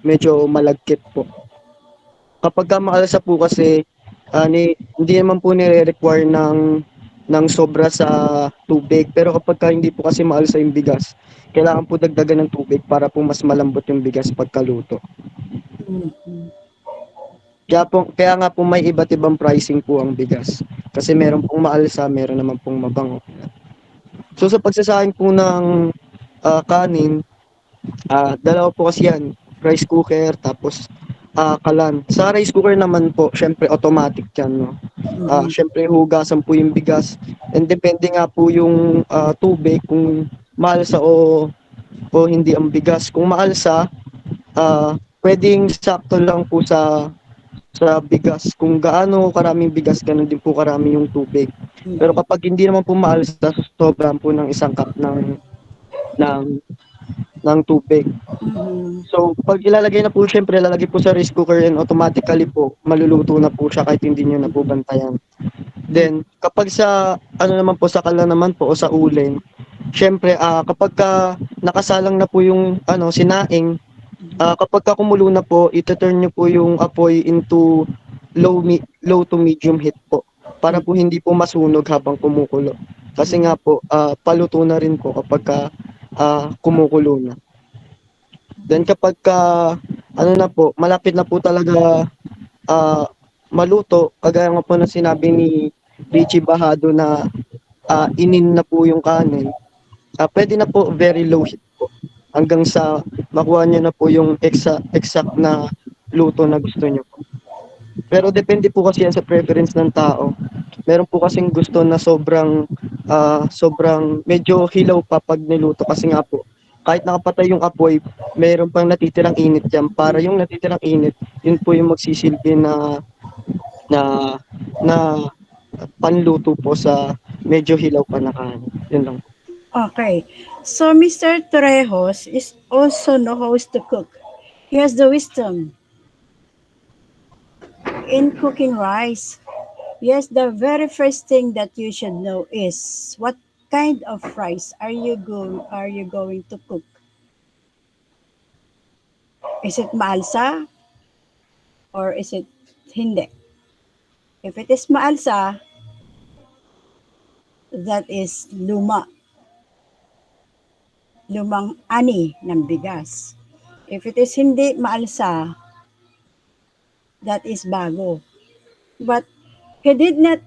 medyo malagkit po. Kapag maalsa po kasi hindi naman po nire-require ng sobra sa tubig. Pero kapag hindi po kasi maalsa yung bigas, kailangan po dagdagan ng tubig para po mas malambot yung bigas pagkaluto. Mm-hmm. Kaya nga po may iba't ibang pricing po ang bigas. Kasi meron pong maalsa, meron naman pong mabango. So sa pagsasayang po ng kanin, dalawa po kasi yan, rice cooker, tapos kalan. Sa rice cooker naman po, syempre automatic yan, no? Syempre hugasan po yung bigas. And depende nga po yung tubig, kung maalsa o hindi ang bigas. Kung maalsa, pwedeng sakto lang po sa bigas. Kung gaano karaming bigas, ganun din po karami yung tubig. Pero kapag hindi naman po maalsa, sobrang po ng isang cup ng tubig. So, pag ilalagay na po, syempre, ilalagay po sa rice cooker and automatically po, maluluto na po siya kahit hindi nyo na po bantayan. Then, kapag sa, naman po, sa kalan naman po o sa uling, syempre, kapag nakasalang na po yung, sinaing, kapag kumulo na po, ito-turn nyo po yung apoy into low to medium heat po. Para po hindi po masunog habang kumukulo. Kasi nga po, paluto na rin po kapag kumukulo na. Then kapag na po, malapit na po talaga maluto, kagaya nga po na sinabi ni Richie Bahado na inin na po yung kanin, pwede na po very low heat po hanggang sa makuha nyo na po yung exact na luto na gusto nyo po. Pero depende po kasi yan sa preference ng tao. Meron po kasing gusto na sobrang medyo hilaw pa pag niluto kasi nga po kahit nakapatay yung apoy, meron pang natitirang init yan. Para yung natitirang init, yun po yung magsisilbi na panluto po sa medyo hilaw pa na kanin. Yun lang. Okay. So Mr. Torrejos is also knows to cook. He has the wisdom in cooking rice. Yes, the very first thing that you should know is what kind of rice are you going to cook? Is it maalsa or is it hindi? If it is maalsa, that is lumang ani ng bigas. If it is hindi maalsa, that is bago. But he did not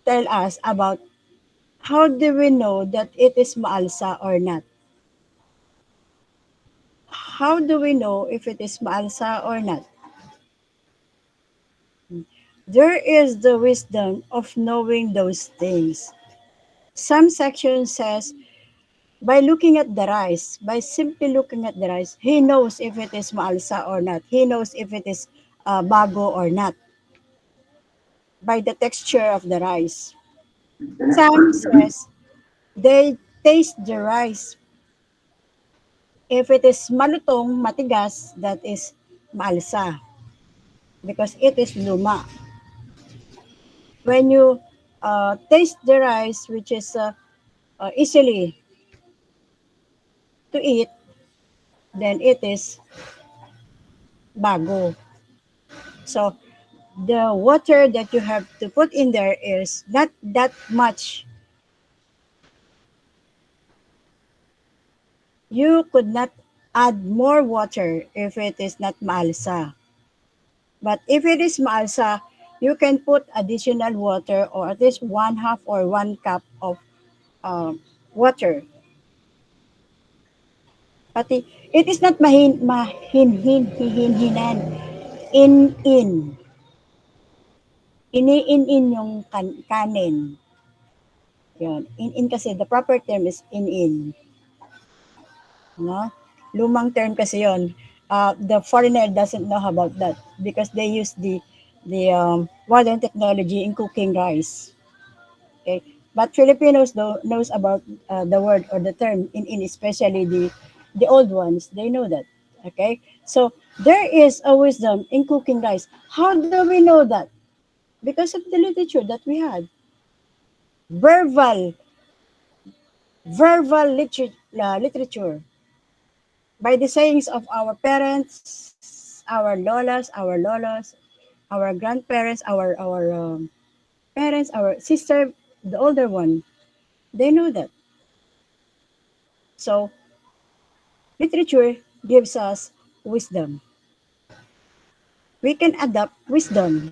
tell us about how do we know that it is maalsa or not. How do we know if it is maalsa or not? There is the wisdom of knowing those things. Some section says, by looking at the rice, by simply looking at the rice, he knows if it is maalsa or not. He knows if it is bago or not. By the texture of the rice. Some says, they taste the rice. If it is malutong, matigas, that is maalsa. Because it is luma. When you taste the rice, which is easily to eat, then it is bago. So, the water that you have to put in there is not that much. You could not add more water if it is not maalsa. But if it is maalsa, you can put additional water or at least 1/2 or 1 cup of water. Pati, it is not mahinhinan. In. Ini-in yung kanin. Yun. In kasi, the proper term is in. No? Lumang term kasi yun. The foreigner doesn't know about that because they use the modern technology in cooking rice. Okay, but Filipinos knows about the word or the term in, especially the old ones. They know that. Okay, so there is a wisdom in cooking rice. How do we know that? Because of the literature that we had. Verbal literature. By the sayings of our parents, our lolas, our grandparents, our parents, our sister, the older one, they know that. So, literature gives us wisdom. we can adopt wisdom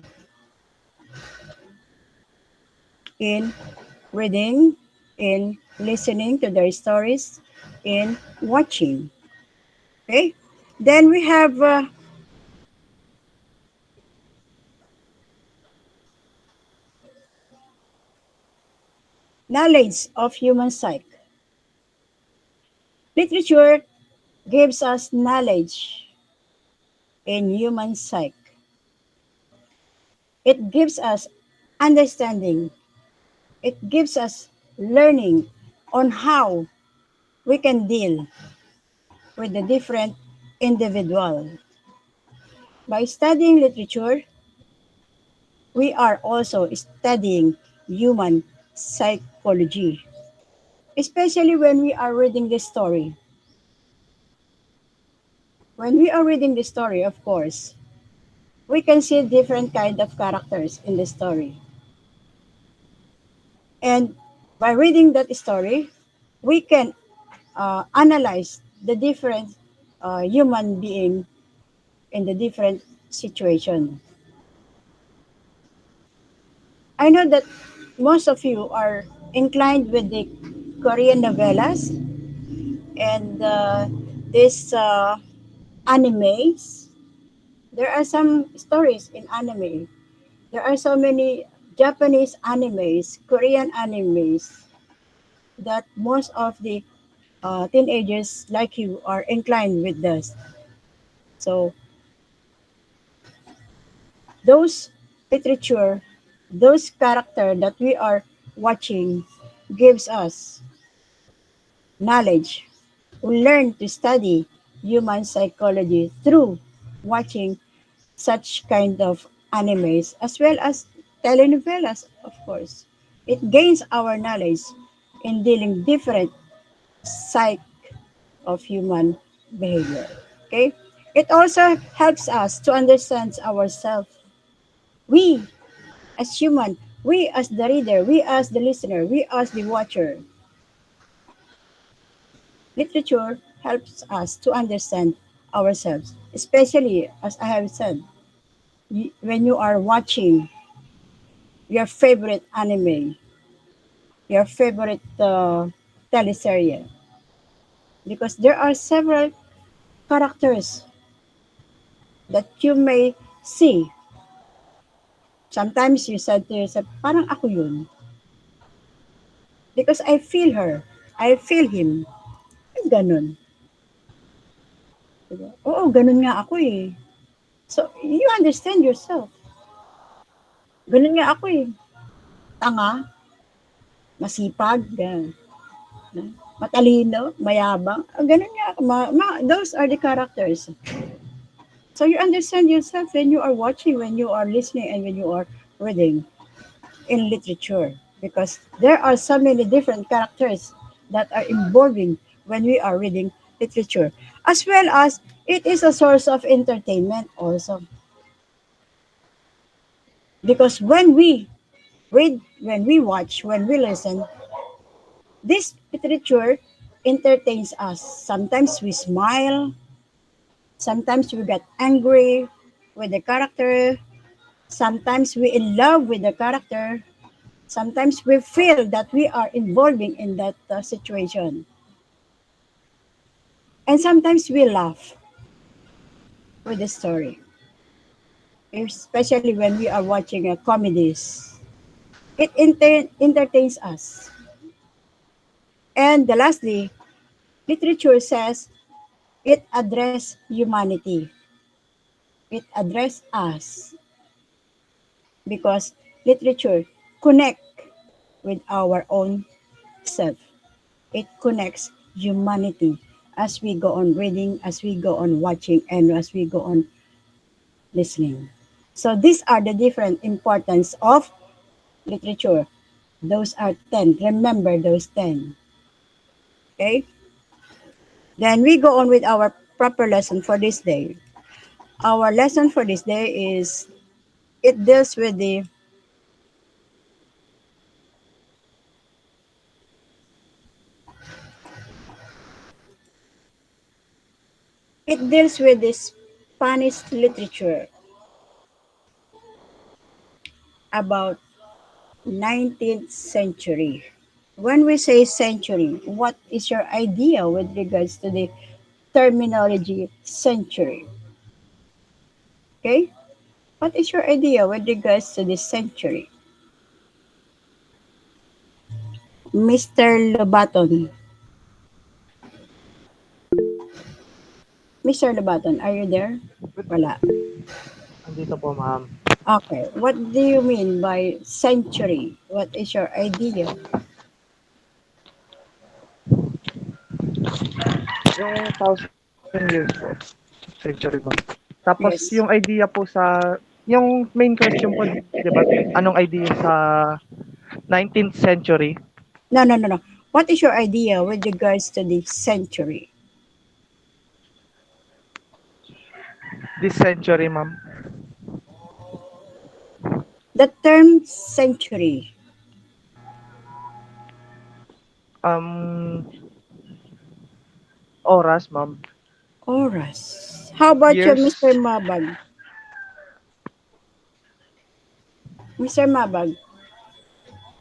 in reading, in listening to their stories, in watching. Okay? Then we have knowledge of human psyche. Literature gives us knowledge in human psyche. It gives us understanding. It gives us learning on how we can deal with the different individual. By studying literature, we are also studying human psychology, especially when we are reading the story. When we are reading the story, of course, we can see different kind of characters in the story. And by reading that story, we can analyze the different human being in the different situation. I know that most of you are inclined with the Korean novellas and these animes. There are some stories in anime. There are so many Japanese animes, Korean animes that most of the teenagers like you are inclined with this. So those literature, those character that we are watching gives us knowledge. We learn to study human psychology through watching such kind of animes as well as telenovelas, of course. It gains our knowledge in dealing different psych of human behavior. Okay? It also helps us to understand ourselves. We as human, we as the reader, we as the listener, we as the watcher. Literature helps us to understand ourselves, especially as I have said, when you are watching your favorite anime, your favorite teleserye, because there are several characters that you may see. Sometimes you said to yourself, parang ako yun. Because I feel her. I feel him. Ganun. Diba? Oo, ganun nga ako eh. So, you understand yourself. Ganun nga ako eh. Tanga, masipag, ganun. Matalino, mayabang. Ganun nga ako. Those are the characters. So, you understand yourself when you are watching, when you are listening, and when you are reading in literature. Because there are so many different characters that are involving when we are reading literature. As well as it is a source of entertainment also. Because when we read, when we watch, when we listen, this literature entertains us. Sometimes we smile, sometimes we get angry with the character, sometimes we in love with the character, sometimes we feel that we are involving in that situation. And sometimes we laugh with the story, especially when we are watching comedies. It entertains us. And lastly, literature says it addresses humanity. It addresses us because literature connect with our own self. It connects humanity as we go on reading, as we go on watching, and as we go on listening. So these are the different importance of literature. Those are 10. Remember those 10. Okay? Then we go on with our proper lesson for this day. Our lesson for this day is it deals with the it deals with the Spanish literature. about 19th century. When we say century, what is your idea with regards to the terminology century? Okay? What is your idea with regards to the century? Mr. Lobaton. Mr. Lobaton, are you there? Wala. Andito po, ma'am. Okay. What do you mean by century? What is your idea? Yung 1,000 years po. Century po. Tapos Yes. yung idea po sa yung main question po, 'di ba? Anong idea sa 19th century? No, no, no, no. What is your idea with regards to the century? This century, ma'am. The term century. Oras, ma'am. Oras. How about you, Years. Mr. Mabag? Mr. Mabag,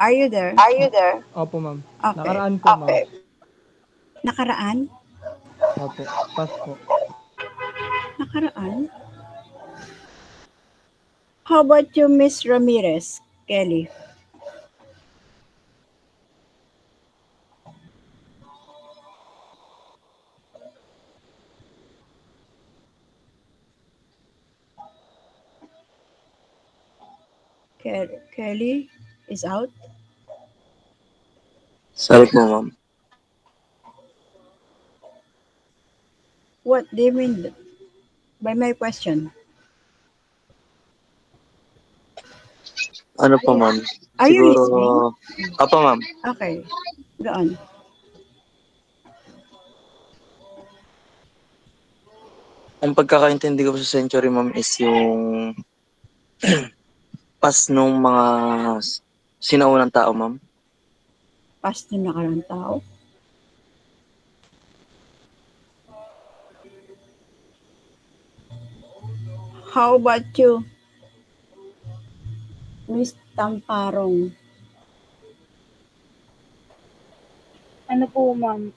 are you there? Are you there? Opo, ma'am. Okay. Nakaraan po, ma'am. Okay. Nakaraan? Opo, pass po. Nakaraan? How about you, Miss Ramirez, Kelly? Kelly is out. Sorry po, ma'am. What do you mean by my question? Ano po, ma'am? Are you Siguro, listening? Opo, ma'am. Okay. Go on. Ang pagkakaintindi ko sa century, ma'am, is yung pas nung mga sinaunang tao, ma'am. Past na nakarang tao. How about you, Miss Tamparong? Ano po, ma'am?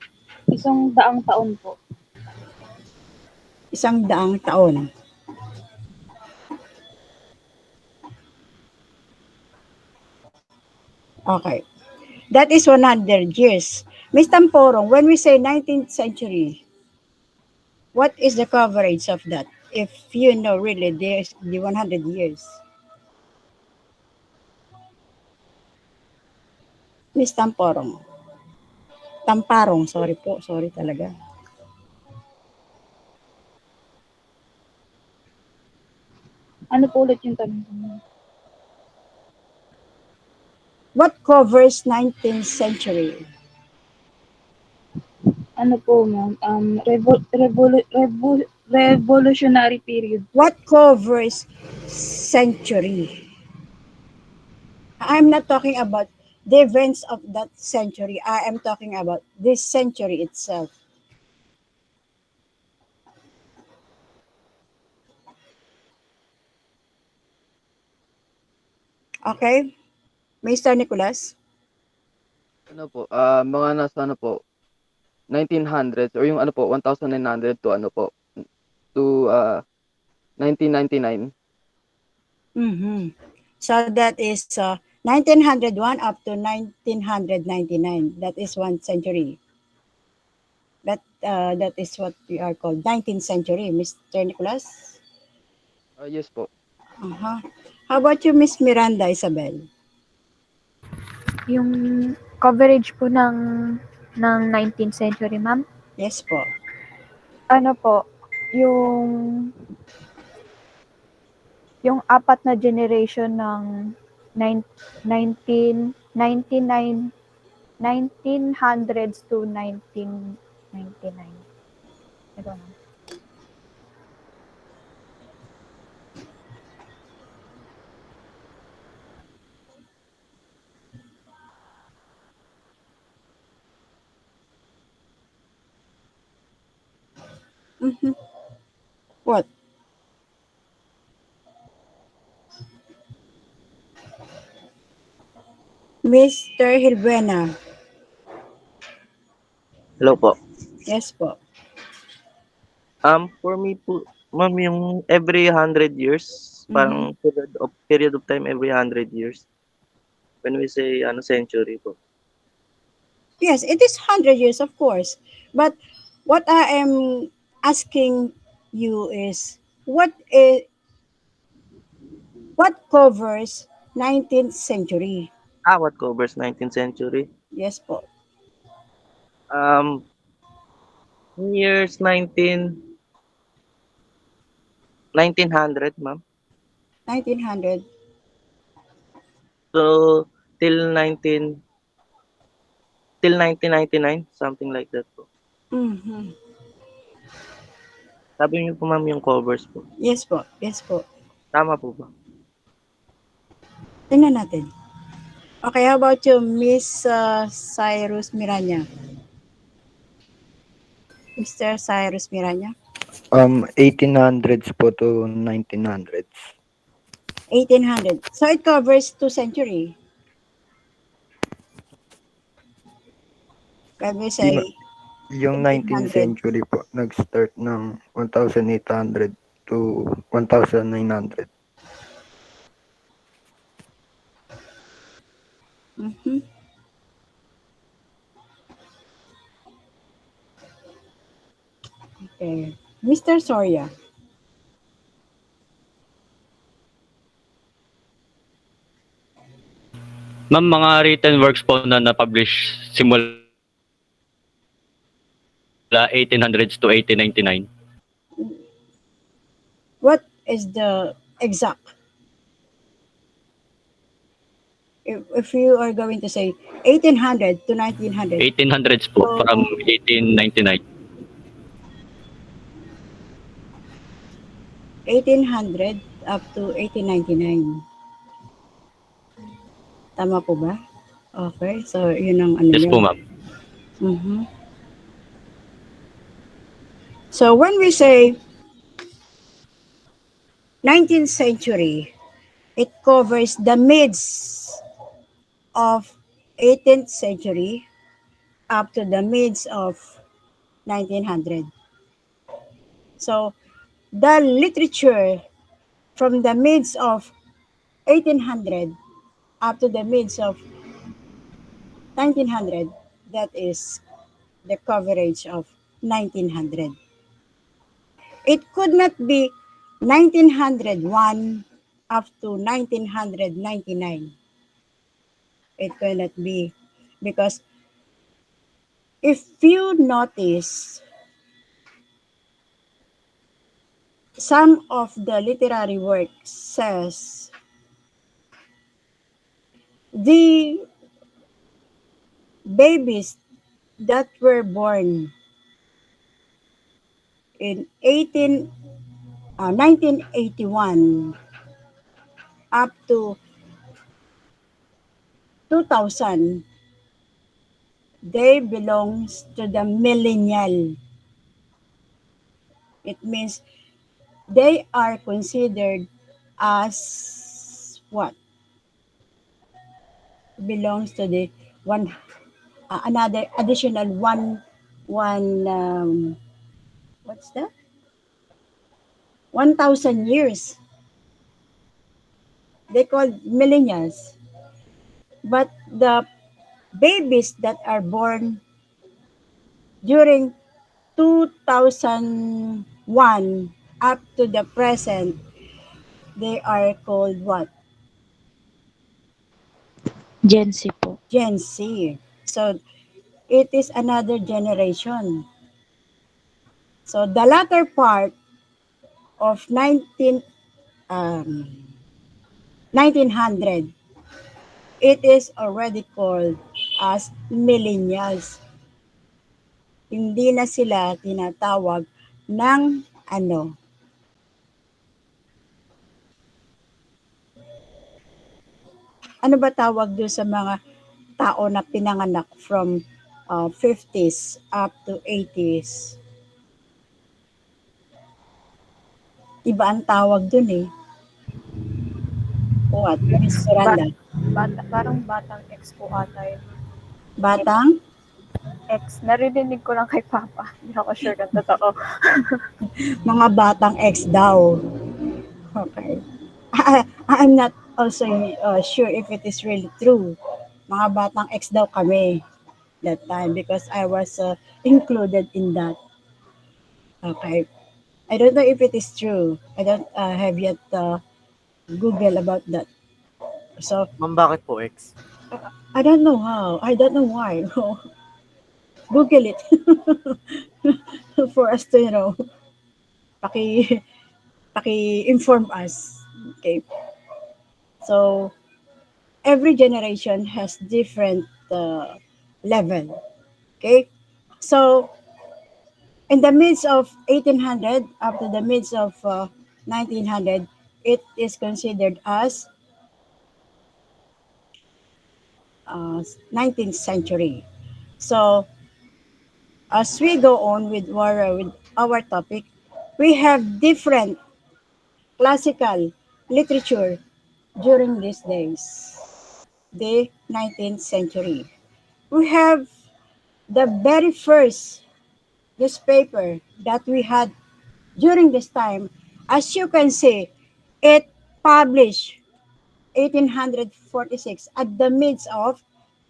100 taon po. 100 taon. Okay. That is 100 years. Miss Tamporong, when we say 19th century, what is the coverage of that? If you know really the 100 years. Miss Tamporong. Tamparong, sorry po. Sorry talaga. Ano po ulit yung tanong? What covers 19th century? Ano po, ma'am? Revolutionary period. What covers century? I'm not talking about the events of that century. I am talking about this century itself. Okay? Mr. Nicholas? Ano po, mga nasa ano po, 1900s or yung ano po, 1900 to ano po, to 1999. Mm-hmm. So that is 1901 up to 1999. That is 1 century. That is what we are called 19th century, Mr. Nicholas? Yes po. Uh-huh. How about you, Miss Miranda Isabel? Yung coverage po ng 19th century, ma'am? Yes po. Ano po, yung apat na generation ng 1900s to 1999. Ito na. Mm-hmm. What? Mr. Hilbuena. Hello po. Yes po. For me po, ma'am, yung every 100 years, parang period of time every 100 years. When we say century po. Yes, it is 100 years, of course. But what I am asking you is, what covers 19th century? What covers 19th century? Yes po. Years 1900, ma'am. 1900. So, till 1999, something like that po. Mhm. Sabi niyo po, ma'am, yung covers po. Yes po. Yes po. Tama po ba? Tingnan natin. Okay, how about you, Miss Cyrus Miranya? Mr. Cyrus Miranya? 1800s po to 1900s. 1800. So it covers 2 century. Can we say Yung 19th 1800? century po, nag-start ng 1800 to 1900. Mhm. Okay. Mr. Soria. Ma'am, mga written works po na na-publish simula 1800s to 1899. What is the exact? If you are going to say 1800 to 1900. 1800s po, from 1899. 1800 up to 1899. Tama po ba? Okay, so yun ang ano Yes yun. po, ma'am. Mhm. So when we say 19th century, it covers the midst of 18th century up to the midst of 1900. So the literature from the midst of 1800 up to the midst of 1900, that is the coverage of 1900. It could not be 1901 up to 1999. It cannot be, because if you notice, some of the literary work says the babies that were born in 1981 up to 2000, they belongs to the millennial. It means they are considered as what? Belongs to the another additional what's that? 1,000 years. They call millennials. But the babies that are born during 2001 up to the present, they are called what? Gen Z po. Gen Z. So it is another generation. So the latter part of 1900, it is already called as millennials. Hindi na sila tinatawag ng ano. Ano ba tawag doon sa mga tao na pinanganak from 50s up to 80s? Iba ang tawag doon eh. What? Miss Miranda? Parang batang ex po ata yun. Batang? Ex. Narinig ko lang kay Papa. Hindi ako sure kung totoo. Mga batang ex daw. Okay. I'm not also sure if it is really true. Mga batang ex daw kami that time because I was included in that. Okay. I don't know if it is true. I don't have yet Google about that. So, Ma'am, bakit po ex? I don't know how. I don't know why. Google it for us to, paki inform us. Okay. So, every generation has different level. Okay. So, in the midst of 1800 up to the midst of 1900, it is considered as 19th century. So, as we go on with our topic, we have different classical literature during these days, the 19th century. We have the very first newspaper that we had during this time. As you can see, it published 1846 at the midst of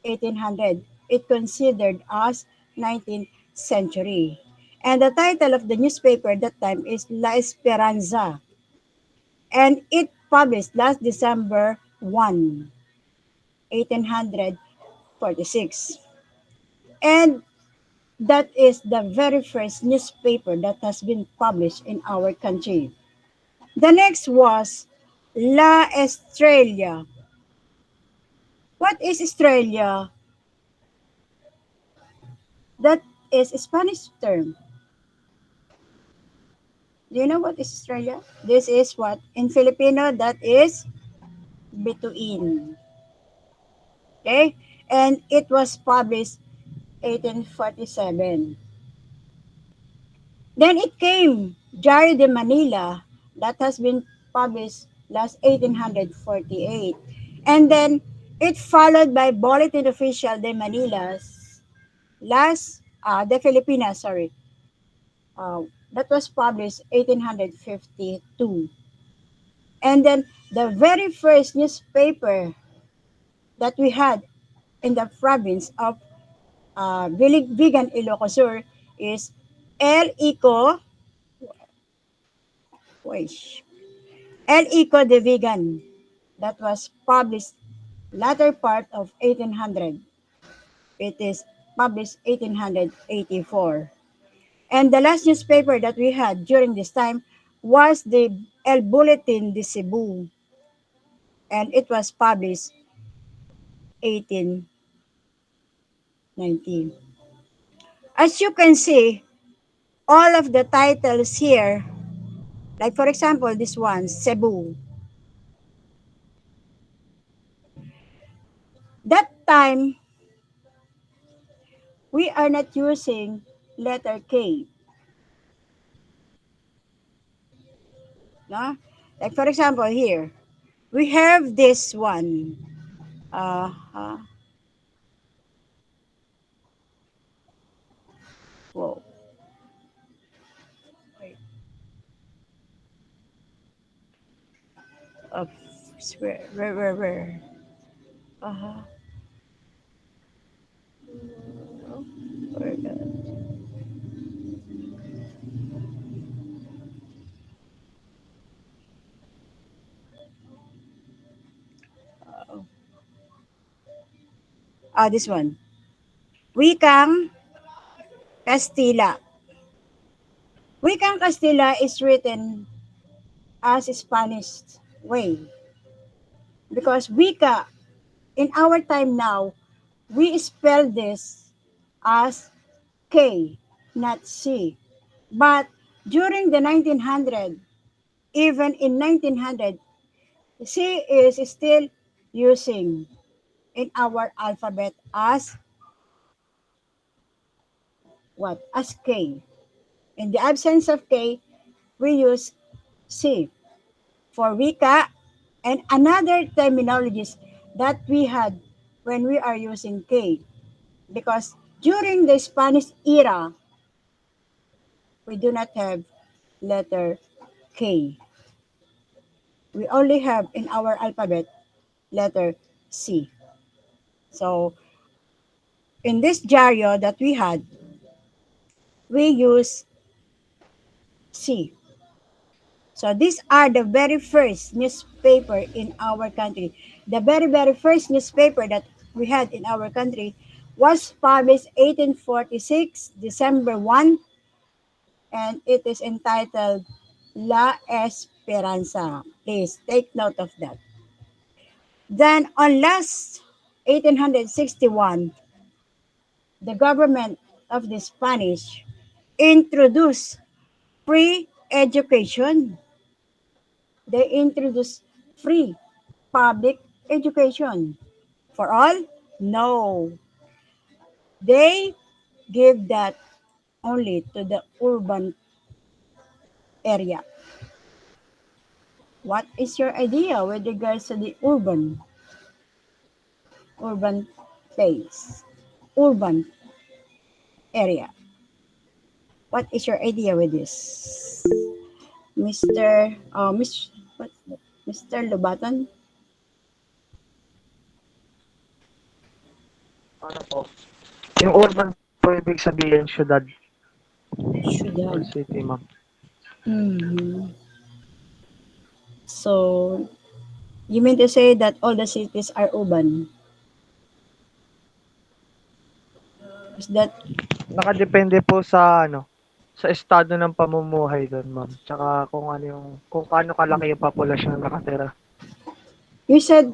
1800. It considered as 19th century. And the title of the newspaper at that time is La Esperanza. And it published last December 1, 1846. And that is the very first newspaper that has been published in our country. The next was La Estrella. What is Estrella? That is a Spanish term. Do you know what is Estrella? This is what in Filipino that is bituin. Okay? And it was published 1847. Then it came Diario de Manila that has been published last 1848. And then it followed by Bulletin Official de Manila's last, de Filipinas, sorry. That was published 1852. And then the very first newspaper that we had in the province of Vigan, Ilocos Sur is El Ico, El Ico de Vigan. That was published latter part of 1800. It is published 1884. And the last newspaper that we had during this time was the El Bulletin de Cebu. And it was published 1819. As you can see, all of the titles here, like for example, this one, Cebu. That time, we are not using letter K. No? Like for example, here, we have this one. Whoa. Wait. Where? Uh-huh. This one. Wikang Kastila. Wikang Kastila is written as Spanish way. Because Wika, in our time now, we spell this as K, not C. But during the 1900, even in 1900, C is still using in our alphabet as what? As K. In the absence of K, we use C for Wika And another terminologies that we had when we are using K, because during the Spanish era, we do not have letter K. We only have in our alphabet letter C. So in this diario that we had, we use C. So these are the very first newspaper in our country. The very first newspaper that we had in our country was published 1846, December 1, and it is entitled La Esperanza. Please take note of that. Then on last 1861, the government of the Spanish introduced free education. They introduced free public education for all? No. They give that only to the urban area. What is your idea with regards to the urban place, urban area? What is your idea with this, Mr. Mr. Lobaton? Ano po? Yung urban po, ibig sabihin, syudad. Syudad. Or city, ma'am. Mm-hmm. So, you mean to say that all the cities are urban? Is that... Nakadepende po sa sa estado ng pamumuhay doon, ma'am. Tsaka kung paano kalaki yung populasyon na nakatira. You said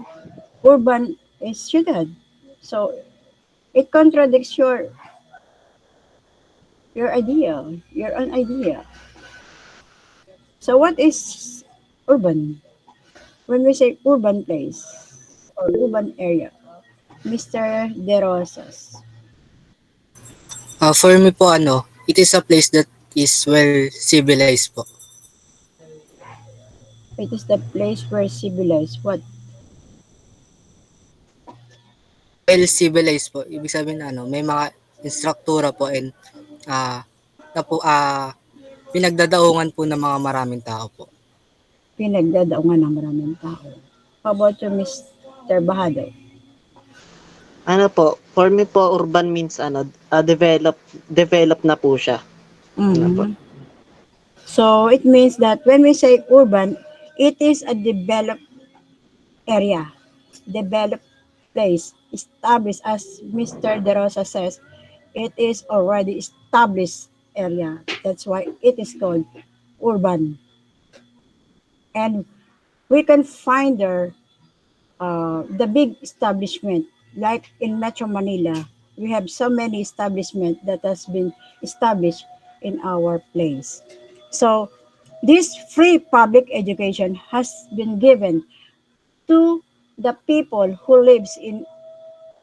urban is syudad. So, it contradicts your idea, your own idea. So what is urban? When we say urban place or urban area, Mr. De Rosas. For me po, it is a place that is well civilized po. It is the place where civilized. What? Well civilized po. Ibig sabihin may mga instruktura po and pinagdadaungan po ng mga maraming tao po. Pinagdadaungan ng maraming tao. How about you, Mr. Bahaday? For me po, urban means develop na po siya. Mm-hmm. So it means that when we say urban, it is a developed area, developed place, established, as Mr. De Rosa says, it is already established area. That's why it is called urban. And we can find there the big establishment, like in Metro Manila. We have so many establishments that has been established in our place. So this free public education has been given to the people who lives in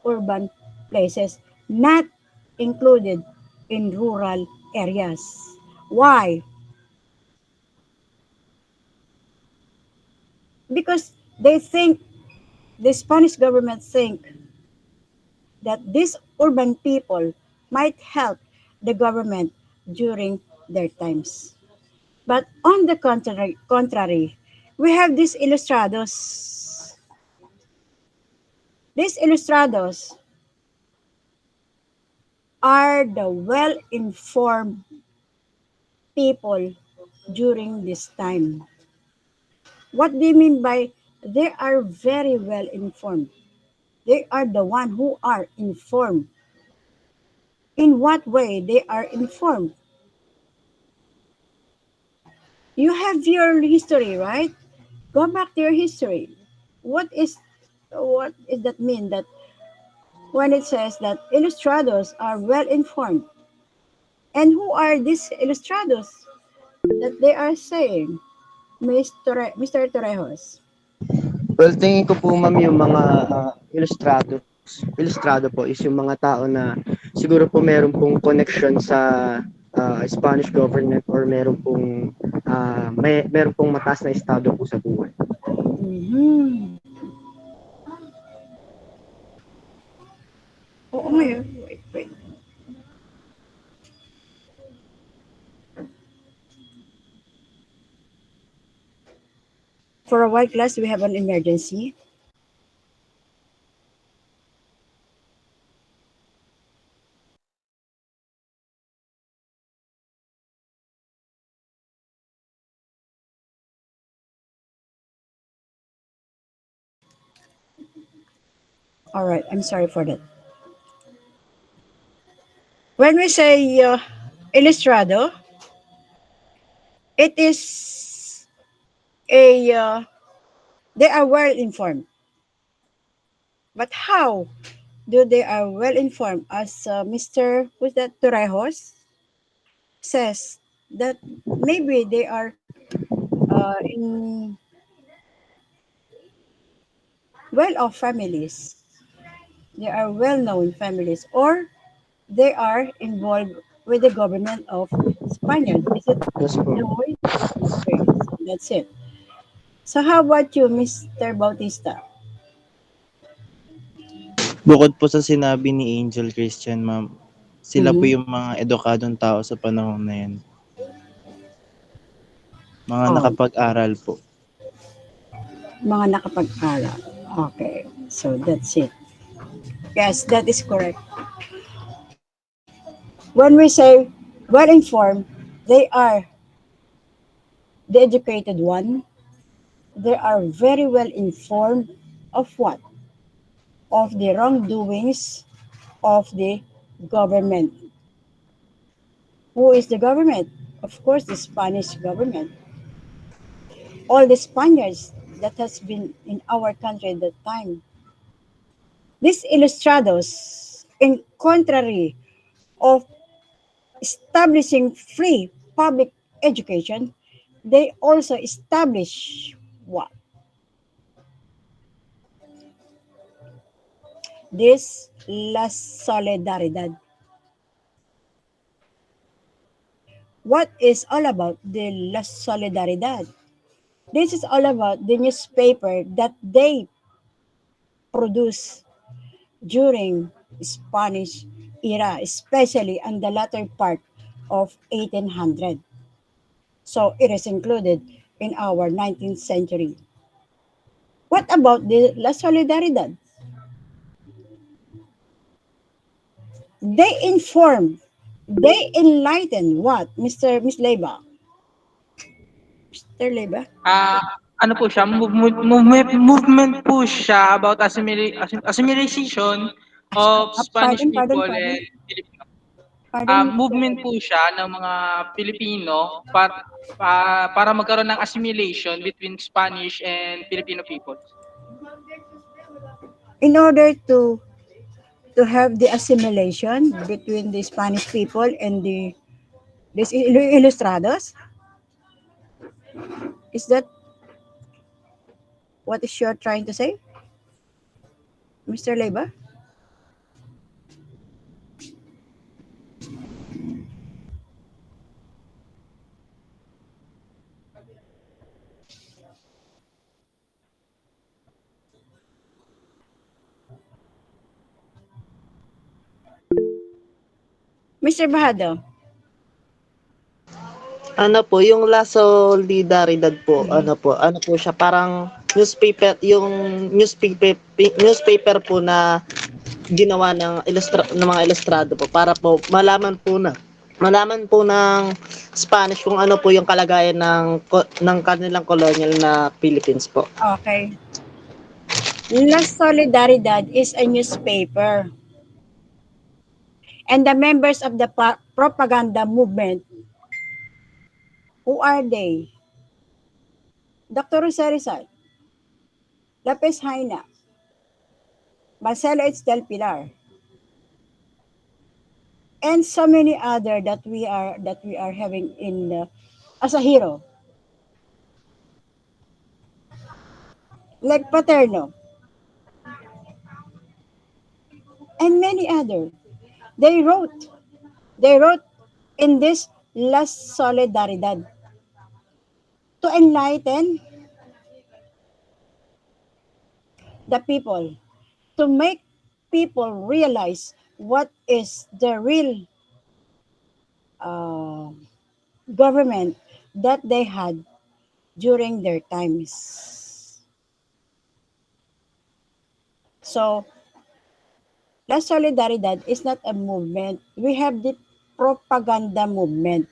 urban places, not included in rural areas. Why? Because they think, the Spanish government think that these urban people might help the government during their times. But on the contrary, we have these ilustrados. These ilustrados are the well-informed people during this time. What do you mean by they are very well informed? They are the one who are informed. In what way they are informed? You have your history, right? Go back to your history. What is that mean, that when it says that ilustrados are well informed? And who are these ilustrados that they are saying, Mr. Torrejos? Well, tingin ko po ma'am yung mga ilustrado po is yung mga tao na siguro po meron pong connection sa Spanish government or meron pong mataas na estado po sa buhay. Mhm. Oo nga eh. Wait. For a while class, we have an emergency. All right, I'm sorry for that. When we say ilustrado, it is they are well informed. But how do they are well informed? As Mr. Who's that Torrejos says that maybe they are in well-off families. They are well-known families, or they are involved with the government of Spaniard. Is it Yes po. the way? Okay, so that's it. So how about you, Mr. Bautista? Bukod po sa sinabi ni Angel Christian, ma'am, sila po Mhm. yung mga edukadong tao sa panahon na yan. Mga Oh, nakapag-aral po. mga nakapag-aral. Okay, so that's it. Yes, that is correct. When we say well-informed, they are the educated one. They are very well informed of what? Of the wrongdoings of the government. Who is the government? Of course, the Spanish government. All the Spaniards that has been in our country at that time. These ilustrados, in contrary of establishing free public education, they also establish what? This La Solidaridad. What is all about the La Solidaridad? This is all about the newspaper that they produce during Spanish era, especially on the latter part of 1800. So it is included in our 19th century. What about the La Solidaridad? They inform, they enlighten what, Miss Leba? Mr. Leba? Ano po siya, movement po siya about assimilation of Spanish people and Filipino. Movement po siya ng mga Pilipino para magkaroon ng assimilation between Spanish and Filipino people. In order to have the assimilation between the Spanish people and these ilustrados, is that what is you're trying to say, Mr. Leba? Mr. Bahado? Ano po, yung La Solidaridad po, ano po siya, parang newspaper, yung newspaper po na ginawa ng mga ilustrado po para po malaman po ng Spanish kung ano po yung kalagayan ng kanilang colonial na Philippines po. Okay. La Solidaridad is a newspaper. And the members of the propaganda movement, who are they? Dr. Jose Rizal, Lopez Haina, Marcelo H. Del Pilar, and so many other that we are having in as a hero, like Paterno, and many other. They wrote in this La Solidaridad to enlighten the people, to make people realize what is the real uh, government that they had during their times. So, La Solidaridad is not a movement. We have the propaganda movement,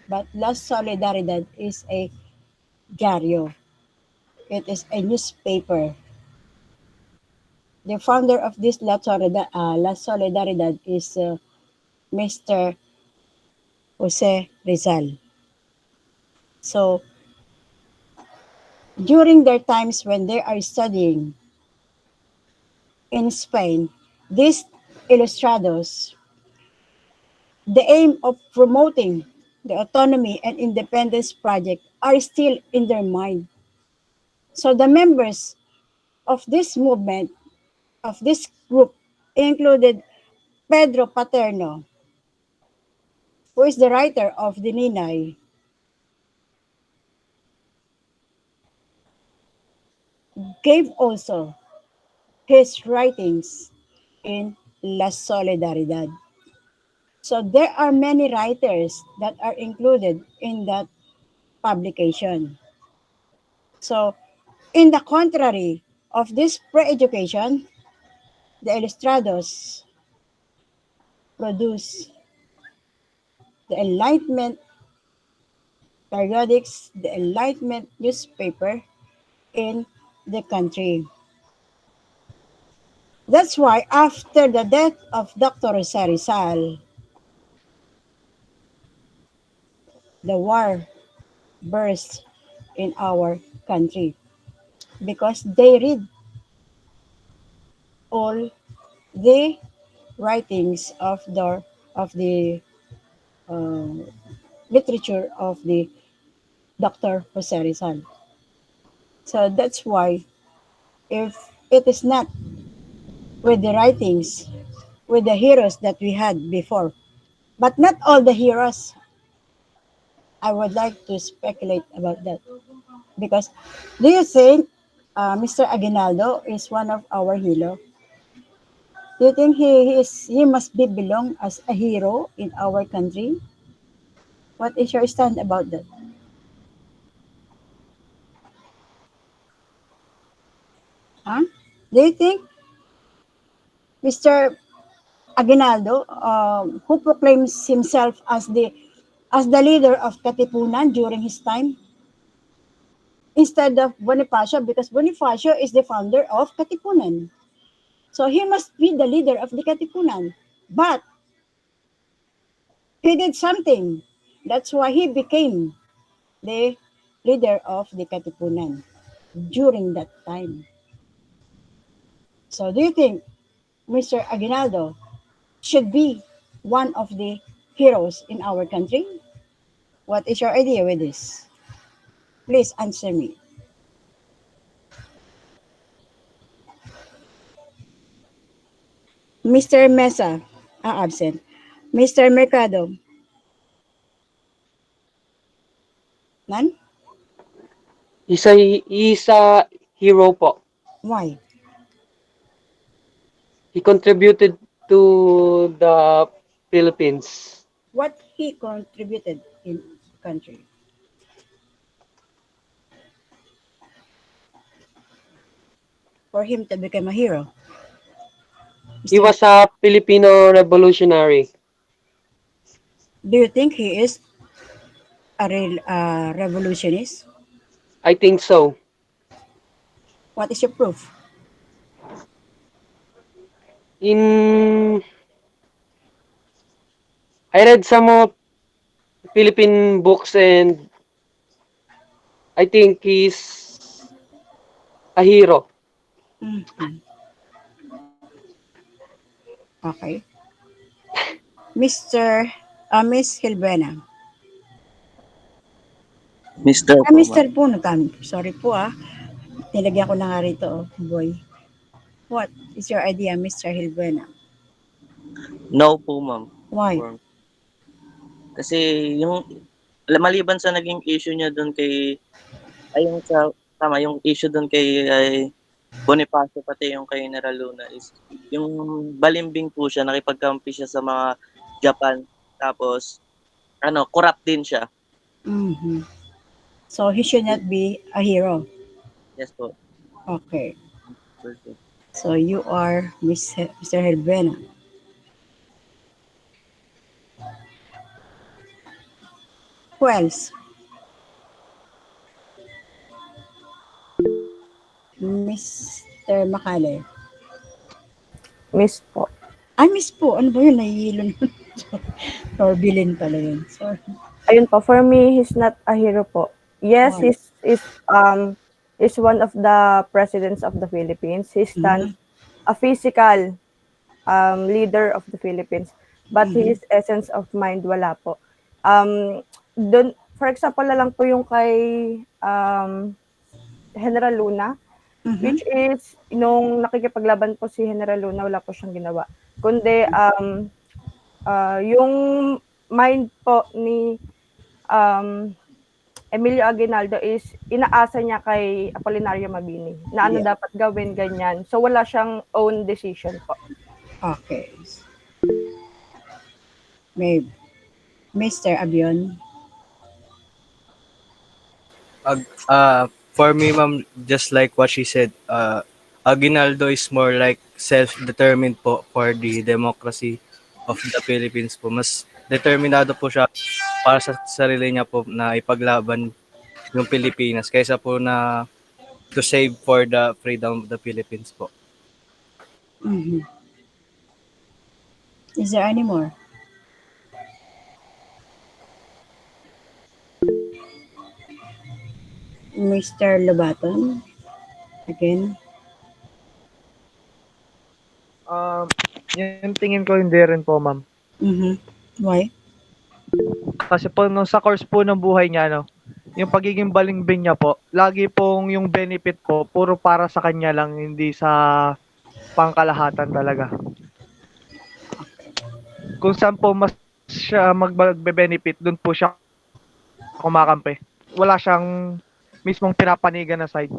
but La Solidaridad is a diario. It is a newspaper. The founder of this La Solidaridad is Mr. Jose Rizal. So, during their times when they are studying in Spain, these ilustrados, the aim of promoting the autonomy and independence project are still in their mind. So the members of this movement, of this group, included Pedro Paterno, who is the writer of the Ninay, gave also his writings in La Solidaridad. So there are many writers that are included in that publication. So in the contrary of this pre-education, the Ilustrados produce the Enlightenment periodics, the Enlightenment newspaper in the country. That's why after the death of Dr. Jose Rizal, the war burst in our country because they read all the writings of the uh, literature of the Dr. Jose Rizal. So that's why if it is not with the writings, with the heroes that we had before, but not all the heroes, I would like to speculate about that. Because do you think Mr. Aguinaldo is one of our hero? Do you think he must be belong as a hero in our country? What is your stand about that? Huh? Do you think Mr. Aguinaldo, who proclaims himself as the leader of Katipunan during his time, instead of Bonifacio, because Bonifacio is the founder of Katipunan. So he must be the leader of the Katipunan. But he did something. That's why he became the leader of the Katipunan during that time. So do you think Mr. Aguinaldo should be one of the heroes in our country? What is your idea with this? Please answer me. Mr. Mesa, absent. Mr. Mercado, none? He's a hero po. Why? He contributed to the Philippines. What he contributed in country? For him to become a hero. He was a Filipino revolutionary. Do you think he is a real revolutionist? I think so. What is your proof? I read some of Philippine books and I think he's a hero. Mm-hmm. Okay. Miss Hilbena. Mr. Mr. po, sorry po nilagyan ko na nga rito, boy. What is your idea, Mr. Hilbena? No po, ma'am. Why? Kasi yung maliban sa naging issue niya doon kay yung issue doon kay Bonifacio pati yung kay General Luna is yung balimbing po siya, nakipagkampi siya sa mga Japan. Tapos, corrupt din siya. Mhm. So he should not be a hero. Yes po. Okay. So you are Mr. Helbena. Who else? Mr. Macale. Miss po. Ay, miss po. Ano ba yun? Nahihilo na. Torbilin pala yun. Sorry. Ayun po, for me, he's not a hero po. Yes, Why? he's one of the presidents of the Philippines. He stands a physical leader of the Philippines, but his essence of mind wala po. For example na lang po yung kay General Luna, which is nung nakikipaglaban po si General Luna, wala po siyang ginawa. Kundi yung mind po ni Emilio Aguinaldo is inaasa niya kay Apolinario Mabini na ano dapat gawin, ganyan. So wala siyang own decision po. Okay. Maybe. Mr. Abion. For me, ma'am, just like what she said, Aguinaldo is more like self-determined po for the democracy of the Philippines po. Mas determinado po siya para sa sarili niya po na ipaglaban yung Pilipinas kaysa po na to save for the freedom of the Philippines po. Mm-hmm. Is there any more? Mr. Lobaton, again. Yung tingin ko hindi rin po, ma'am. Why? Kasi po nung sa course po ng buhay niya, yung pagiging balimbing niya po, lagi pong yung benefit po, puro para sa kanya lang, hindi sa pangkalahatan talaga. Kung saan po mas siya magbe-benefit, dun po siya kumakampi. Wala siyang mismong pinapanigan na side.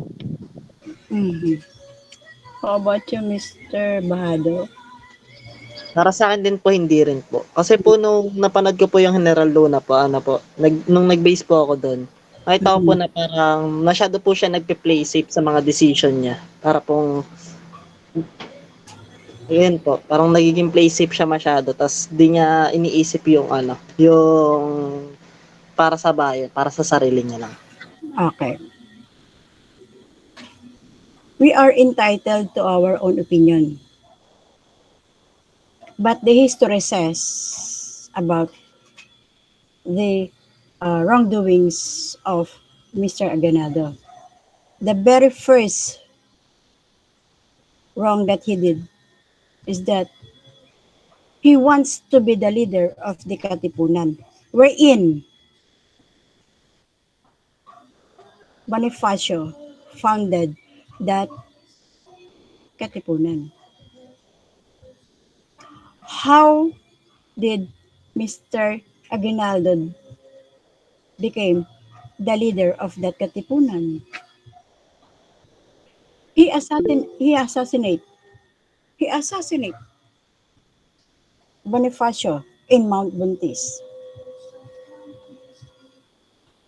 How about you, Mr. Bahado? Para sa akin din po, hindi rin po. Kasi po nung napanood ko po yung General Luna po, nung nag-base po ako doon, nakita ko po na parang masyado po siya nagpe-play safe sa mga decision niya. Para pong, yun po, parang nagiging play safe siya masyado, tas di niya iniisip yung yung para sa bayan, para sa sarili niya lang. Okay. We are entitled to our own opinion. But the history says about the wrongdoings of Mr. Aguinaldo. The very first wrong that he did is that he wants to be the leader of the Katipunan, wherein Bonifacio founded that Katipunan. How did Mr. Aguinaldo became the leader of that Katipunan? He assassinate Bonifacio in Mount Buntis.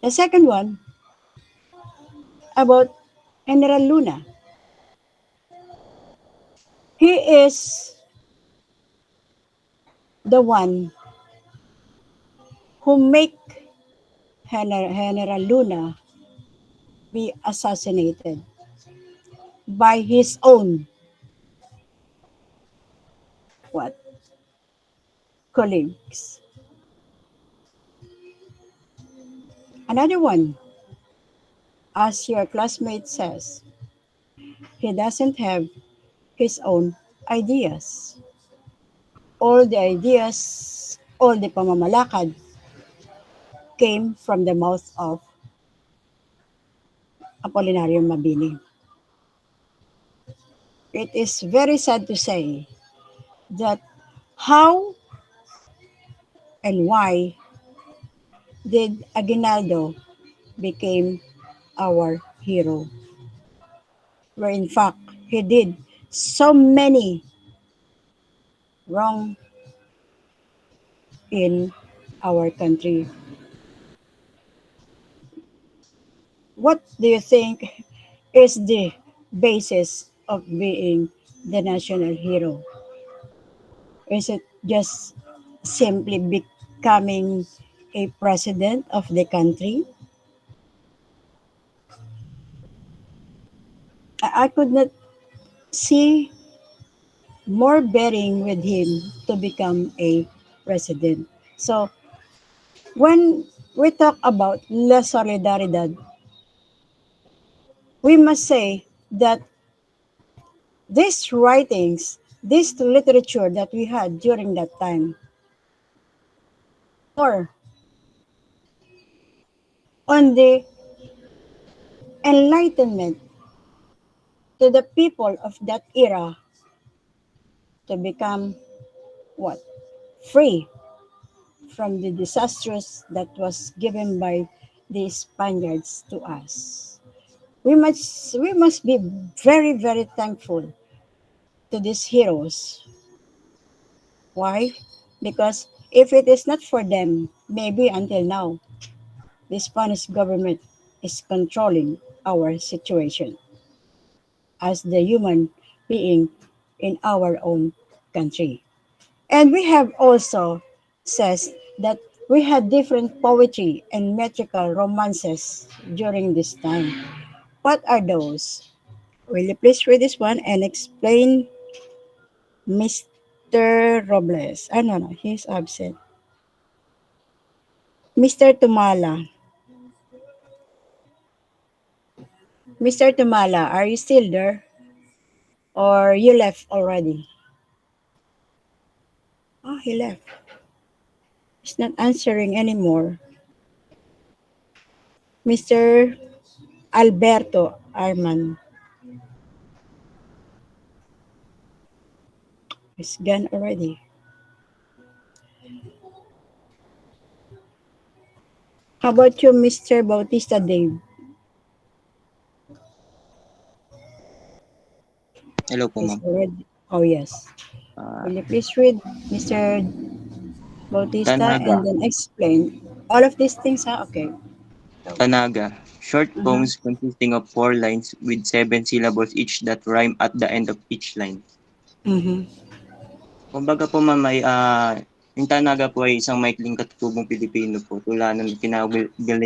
The second one, about General Luna. He is the one who make General Luna be assassinated by his own colleagues. Another one, as your classmate says, he doesn't have his own ideas. All the ideas, all the pamamalakad came from the mouth of Apolinario Mabini. It is very sad to say that how and why did Aguinaldo became our hero, where in fact he did so many wrong in our country. What do you think is the basis of being the national hero? Is it just simply becoming a president of the country? I could not see more bearing with him to become a president. So when we talk about La Solidaridad, we must say that these writings, this literature that we had during that time, or on the enlightenment to the people of that era to become what? Free from the disasters that was given by the Spaniards to us. We must be very, very thankful to these heroes. Why? Because if it is not for them, maybe until now, the Spanish government is controlling our situation as the human being in our own country. And we have also says that we had different poetry and metrical romances during this time. What are those? Will you please read this one and explain, Mr. Robles? No, no, he's absent. Mr. Tumala. Mr. Tumala, are you still there? Or you left already? Oh, he left. He's not answering anymore. Mr. Alberto Arman. He's gone already. How about you, Mr. Bautista Dave? Hello po, He's ma'am. already. Oh, yes. Will you please read, Mr. Bautista, Tanaga. and then explain all of these things, ha? Okay. Tanaga. Short Mhm. poems consisting of 4 lines with 7 syllables each that rhyme at the end of each line. Mhm. Kumbaga po, ma'am, ay yung Tanaga po ay isang maikling katutubong Pilipino po, tulad ng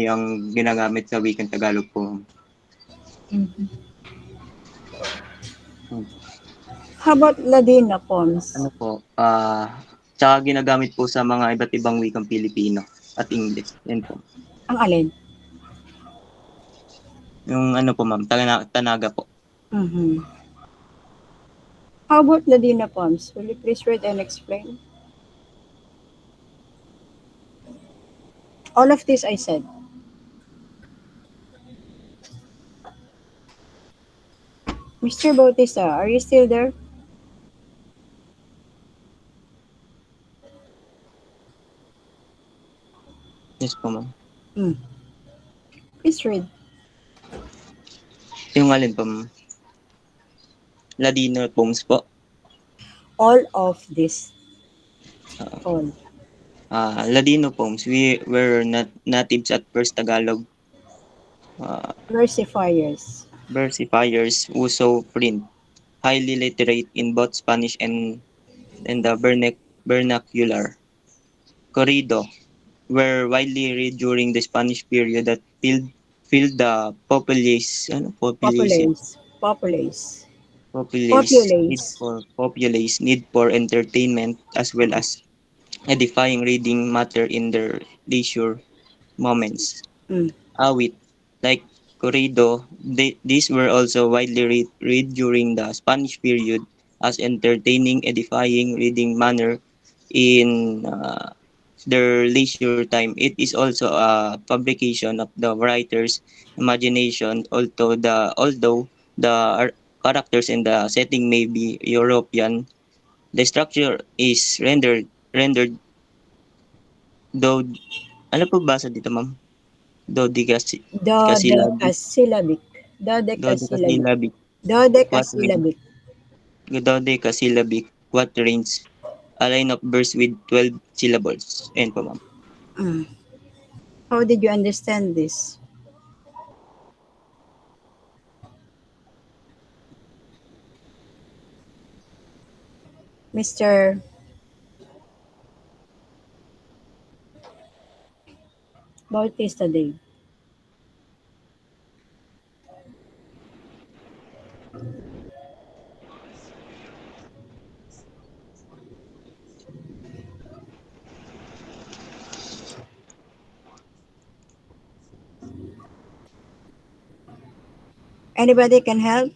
ang ginagamit sa wikang Tagalog po. Mhm. How about Ladino poems? Ano po, tsaka ginagamit po sa mga iba't ibang wikang Pilipino at English. Yan po. Ang alin? Yung ano po, ma'am, Tanaga po. Mhm. How about Ladino poems? Will you please read and explain? All of this I said. Mr. Bautista, are you still there? Yes po, ma'am. Please read. Yung alin po, ma'am? Ladino poems po. All of this. All. Ladino poems. We were not natives at first Tagalog. Versifiers. Versifiers who so print, highly literate in both Spanish and the vernacular. Corrido were widely read during the Spanish period that filled the population need for entertainment as well as edifying reading matter in their leisure moments. Awit, like corrido, these were also widely read during the Spanish period as entertaining, edifying reading manner in their leisure time. It is also a publication of the writer's imagination, although the characters and the setting may be European. The structure is rendered though ano po basa dito, ma'am? Dodecasillabic. Dodecasillabic. Dodecasyllabic. Dodecasyllabic quatrains, a line of verse with 12 syllables. Ayun po, ma'am. How did you understand this? Mr. Bautista Dave. Anybody can help?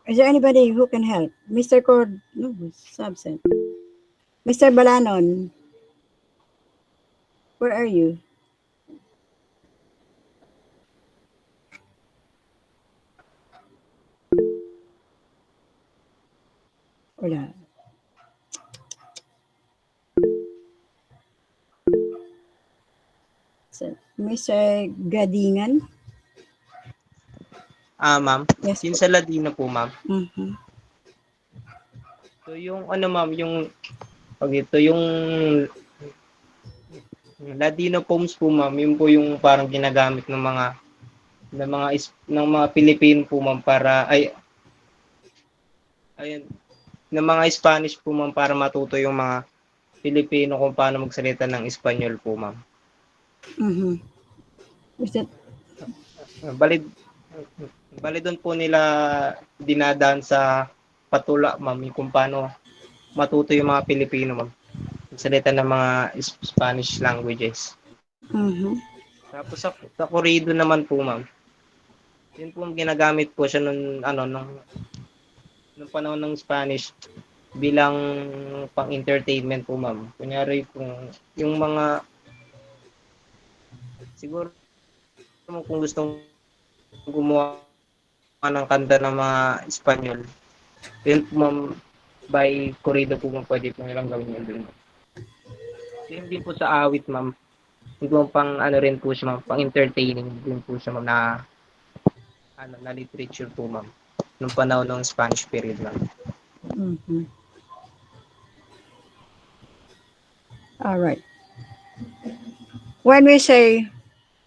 Is there anybody who can help? Mr. Cord, no, he's absent. Mr. Balanon, where are you? Wala. So, Mr. Gadingan? Ma'am, Yes, yung sa Ladino po, ma'am. Mhm. So yung ano, ma'am, yung yung Ladino poems po, ma'am, yun po yung parang ginagamit ng mga Pilipino po, ma'am, para ayun, ng mga Spanish po, ma'am, para matuto yung mga Pilipino kung paano magsalita ng Espanyol po, ma'am. Mhm. Is that Bali doon po nila dinadaan sa patula, ma'am, yung kung paano matuto yung mga Pilipino, ma'am, magsalita ng mga Spanish languages. Mhm. Tapos sa corrido naman po, ma'am, yun po ginagamit po siya nung panahon ng Spanish bilang pang-entertainment po, ma'am. Kunyari yung mga siguro kung gustong gumawa ng kanta ng mga Espanyol, yun po, ma'am, by corrido po, ma'am, pwede po nilang gawin yun dun. Same din po sa awit, ma'am. Yung pang rin po siya, ma'am, pang entertaining din po siya, ma'am, na literature po, ma'am, nung panahon ng Spanish period, ma'am. Mhm. All right. When we say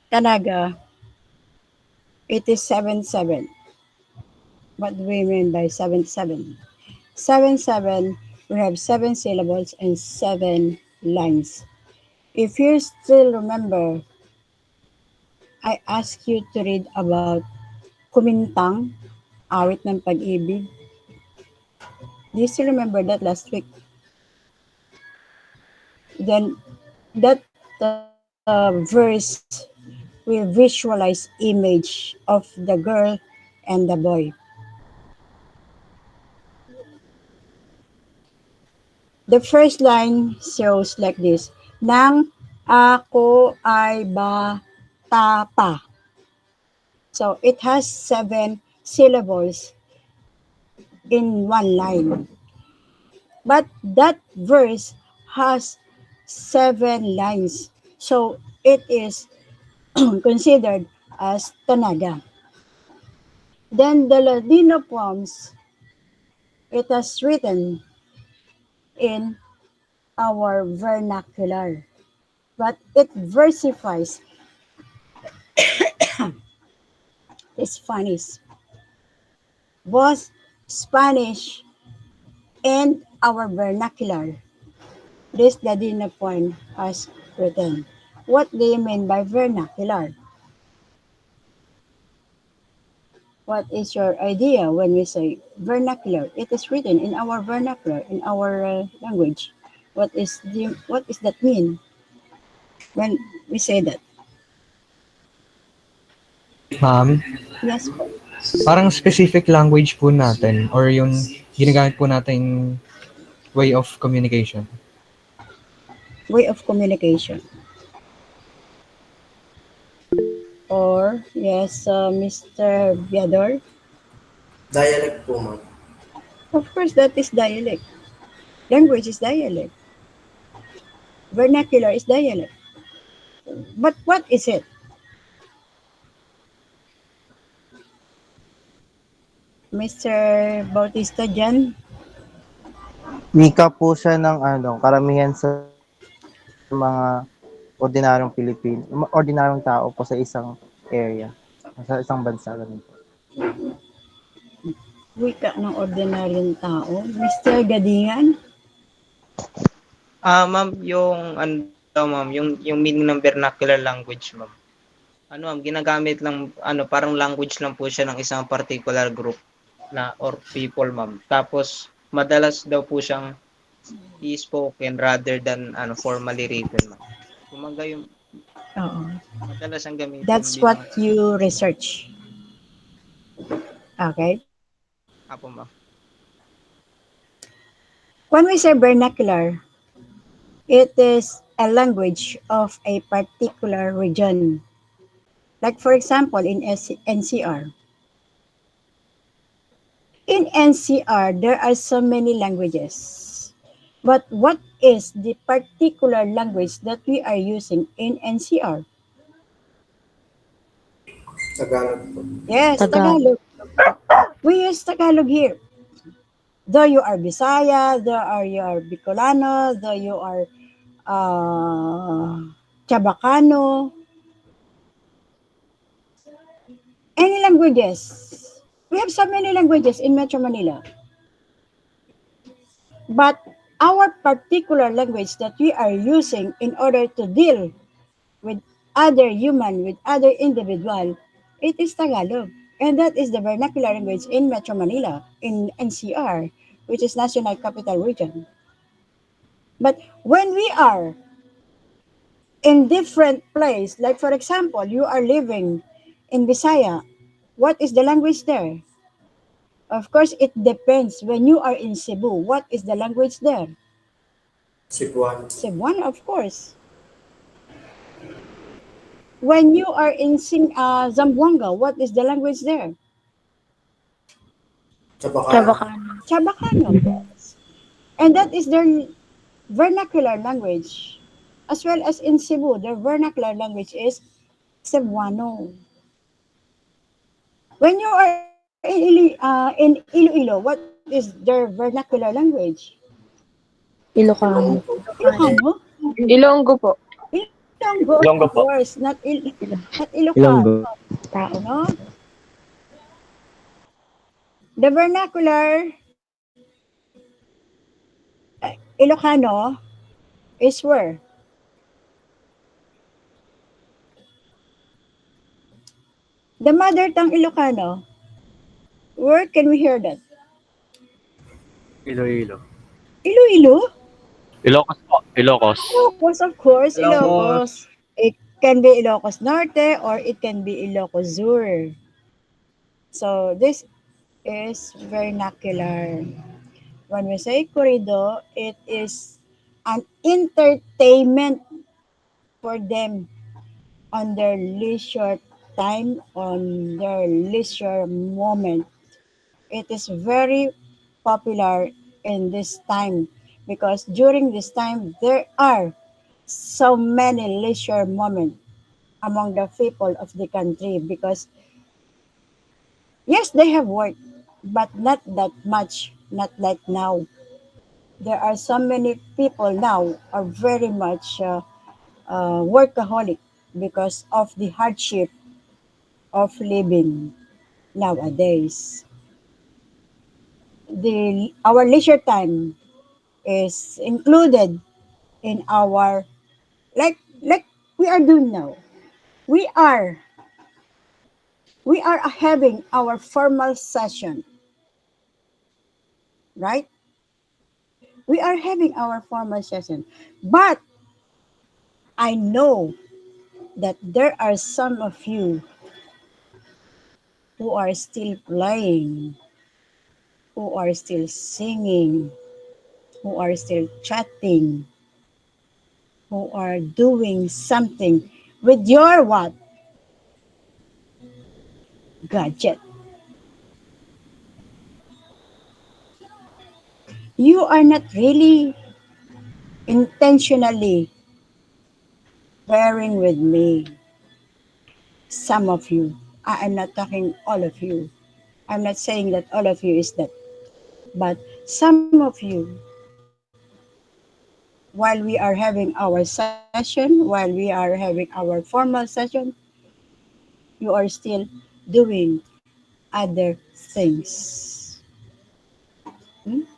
Tanaga, it is 7/7. What do we mean by 7/7? 7/7, we have 7 syllables and 7 lines. If you still remember, I asked you to read about Kumintang, Awit ng Pag-ibig. Do you still remember that last week? Then that verse will visualize image of the girl and the boy. The first line shows like this, Nang ako ay bata pa. So it has 7 syllables in one line. But that verse has 7 lines. So it is considered as Tanaga. Then the Ladino poems, it has written in our vernacular, but it versifies Spanish, both Spanish and our vernacular. This Ladino poem has written. What do you mean by vernacular? What is your idea when we say vernacular? It is written in our vernacular, in our language. What is that mean when we say that? Ma'am, Yes. parang specific language po natin or yung ginagamit po nating way of communication. Way of communication. Or, yes, Mr. Viador? Dialect po, ma'am. Of course, that is dialect. Language is dialect. Vernacular is dialect. But what is it? Mr. Bautista dyan? Wika po siya ng karamihan sa mga ordinaryong Pilipino, ordinaryong tao po sa isang area, sa isang bansa ganun po. Wika ng ordinaryong tao. Mr. Gadingan? Ma'am, yung ma'am, yung meaning ng vernacular language, ma'am. Ma'am, ginagamit lang parang language lang po siya ng isang particular group na or people, ma'am. Tapos madalas daw po siyang spoken rather than formally written, ma'am. Kumaga yung Oo. madalas ang gamitin. That's what you research. Okay? Apo, ma'am. When we say vernacular, it is a language of a particular region. Like for example, in NCR. In NCR, there are so many languages. But what is the particular language that we are using in NCR? Tagalog po. Yes, Tagalog. We use Tagalog here. Though you are Bisaya, though you are Bicolano, though you are Chabacano, any languages. We have so many languages in Metro Manila. But our particular language that we are using in order to deal with other human, with other individual, it is Tagalog. And that is the vernacular language in Metro Manila, in NCR, which is National Capital Region. But when we are in different place, like for example, you are living in Visaya, what is the language there? Of course, it depends. When you are in Cebu, what is the language there? Cebuano. Cebuano, of course. When you are in Zamboanga, what is the language there? Chabacano. Chabacano. And that is their vernacular language. As well as in Cebu, their vernacular language is Cebuano. When you are in Iloilo, what is their vernacular language? Ilocano. Ilocano? Ilonggo po. Ilonggo, Ilonggo of po. course, not Ilocano. Ilonggo. No? The vernacular Ilocano is where? The mother tongue Ilocano, where can we hear that? Iloilo. Iloilo? Ilocos po. Ilocos. Ilocos, of course, Ilocos. Ilocos. It can be Ilocos Norte or it can be Ilocos Sur. So this is vernacular. When we say corrido, it is an entertainment for them on their leisure time, on their leisure moment. It is very popular in this time because during this time there are so many leisure moments among the people of the country because yes, they have work, but not that much, not like now. There are so many people now are very much workaholic because of the hardship of living nowadays. Our leisure time is included in our like we are doing now. We are having our formal session, right? We are having our formal session, but I know that there are some of you who are still playing, who are still singing, who are still chatting, who are doing something with your what? Gadget. you are not really intentionally bearing with me. Some of you. I'm not talking all of you. I'm not saying that all of you is that. But some of you, while we are having our session, while we are having our formal session, you are still doing other things. Hmm?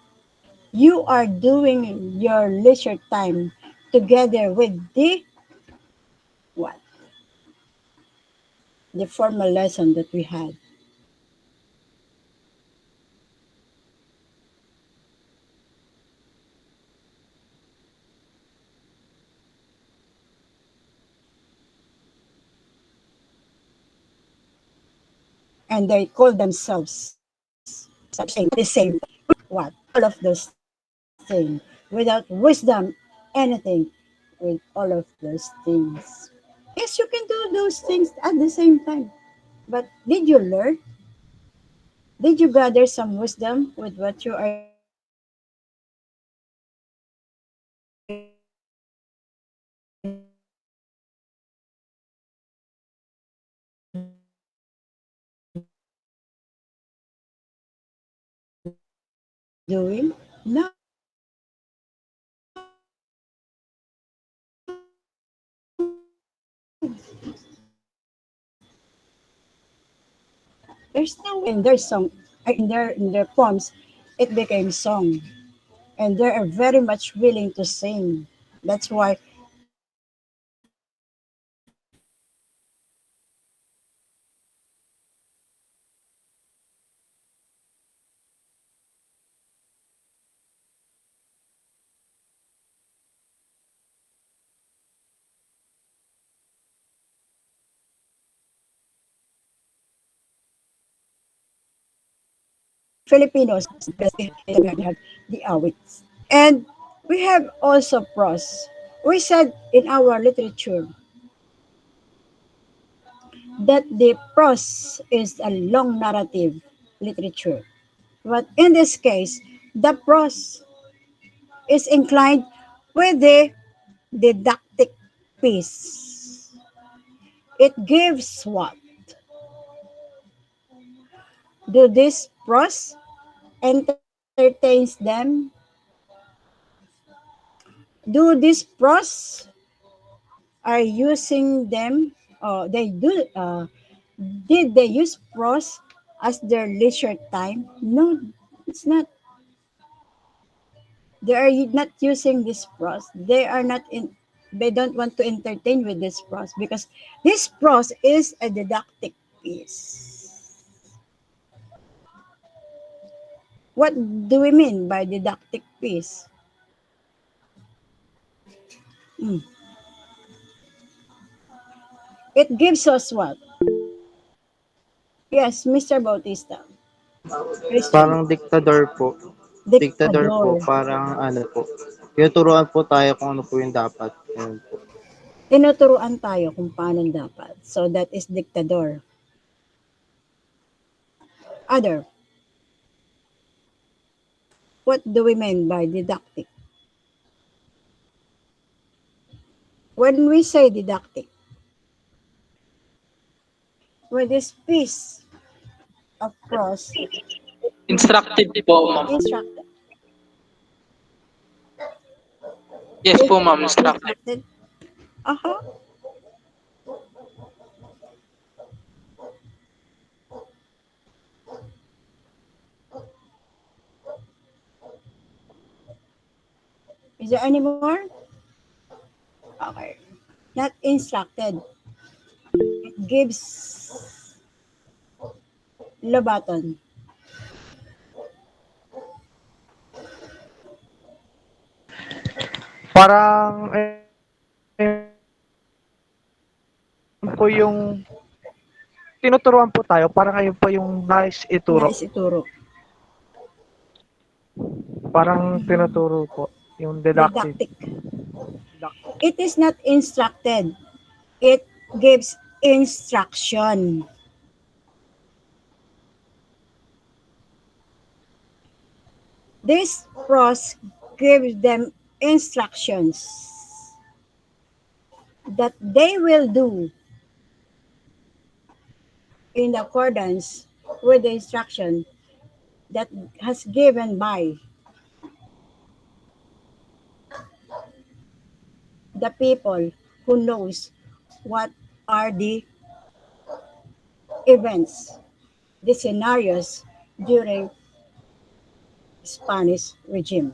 You are doing your leisure time together with the what? The formal lesson that we had. And they call themselves the same. What? All of those things without wisdom, anything with all of those things. Yes, you can do those things at the same time. But did you learn? Did you gather some wisdom with what you are doing? No. There's no way in their song, in their poems, it became song, and they are very much willing to sing. That's why Filipinos have the awits. And we have also prose. We said in our literature that the prose is a long narrative literature. But in this case, the prose is inclined with the didactic piece. It gives what? Do this prose entertains them? Do this prose are using them? They do. Did they use prose as their leisure time? No, it's not. They are not using this prose. They are not in. They don't want to entertain with this prose because this prose is a didactic piece. What do we mean by didactic piece? Mm. It gives us what? Yes, Mr. Bautista. Christian. Parang diktador po. Diktador po, Dictador. parang ano po. Tinuturuan po tayo kung ano po yung dapat. Ayun po. Tinuturuan tayo kung paano dapat. So that is dictador. Other. What do we mean by didactic? When we say didactic, with this piece of prose, Instructive po, ma'am. instructed. Yes po, ma'am. Instructive. Uh-huh. Is there any more? Okay. Not instructed. It gives Lobaton. Parang po yung tinuturuan po tayo, parang ayun po yung nais ituro. Nais ituro. Parang tinuturo po yung didactic. It is not instructed. It gives instruction. This Cross gives them instructions that they will do in accordance with the instruction that has given by the people who knows what are the events, the scenarios during Spanish regime.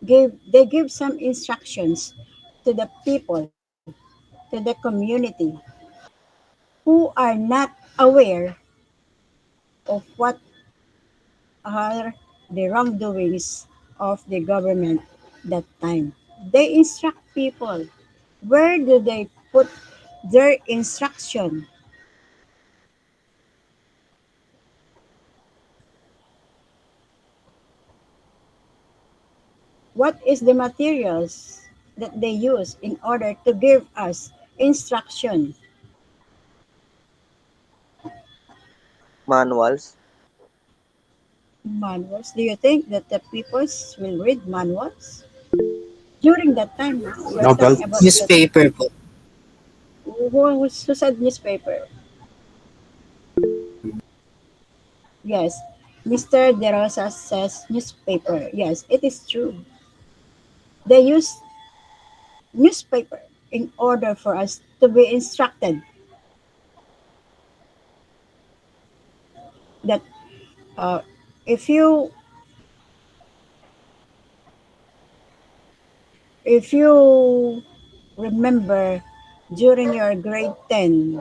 They give some instructions to the people, to the community who are not aware of what are the wrongdoings of the government that time. They instruct people. Where do they put their instruction? What is the materials that they use in order to give us instruction? Manuals. Manuals. Do you think that the peoples will read manuals? During that time, we're talking about Newspaper po. who said newspaper? Yes, Mr. De Rosa says newspaper. Yes, it is true. They use newspaper in order for us to be instructed that uh, if you if you remember during your grade 10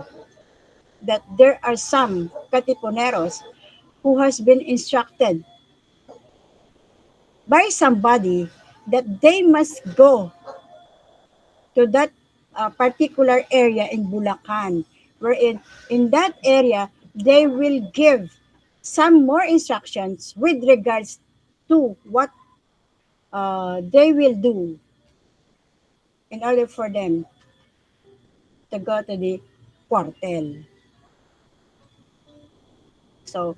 that there are some katipuneros who has been instructed by somebody that they must go to that particular area in Bulacan, wherein in that area they will give some more instructions with regards to what they will do in order for them to go to the quartel. So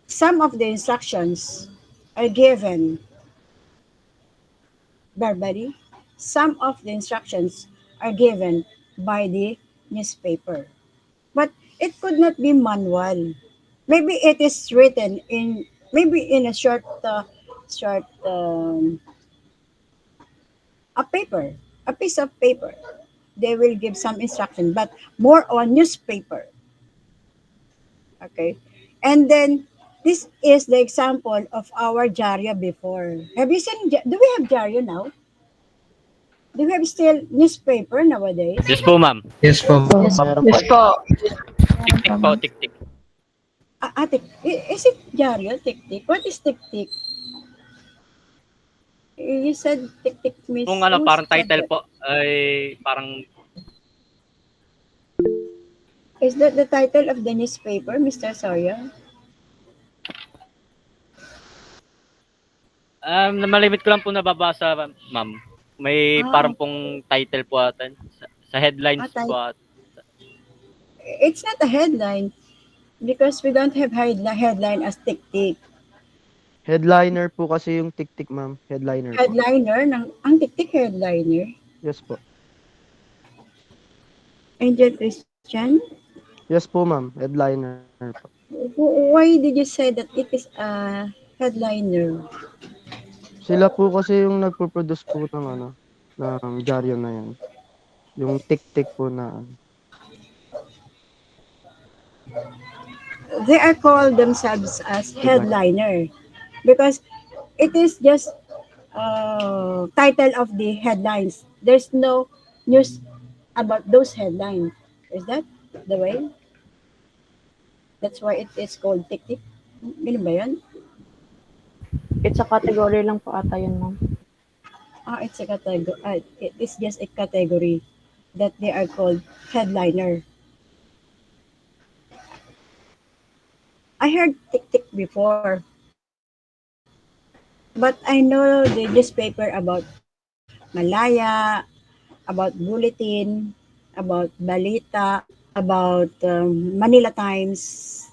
some of the instructions are given verbally, some of the instructions are given by the newspaper. But it could not be manual. Maybe it is written in maybe in a short a paper, a piece of paper. They will give some instruction, but more on newspaper. Okay, and then this is the example of our Jaryo before. Have you seen? Do we have Jaryo now? Do we have still newspaper nowadays? Yes po, ma'am. Yes po. Yes, Meron yes po. Tik-tik po, tik-tik. Is it Jaryo? Tik-tik? What is tik-tik? You said tik-tik miss. Kung ano, parang title po, ay parang Is that the title of the newspaper, Mr. Sawyer? malimit ko lang po nababasa, ma'am. May parang pong title po atan. Sa headlines po ata. It's not a headline because we don't have headline as tik-tik. Headliner po kasi yung tik-tik, ma'am. Headliner po. Headliner ang tik-tik headliner. Yes po. Angel Christian? Yes po, ma'am. Headliner po. Why did you say that it is a headliner? Sila po kasi yung nagpo-produce po ng ano, ng dyaryo na yan. Yung tik-tik po na They are called themselves as headliner because it is just title of the headlines. There's no news about those headlines. Is that the way? That's why it is called tik-tik. Ganun ba yun? It's a category lang po ata yun, ma'am. It's a category. It is just a category that they are called headliner. I heard tik-tik before, but I know the newspaper about Malaya, about Bulletin, about Balita, about Manila Times.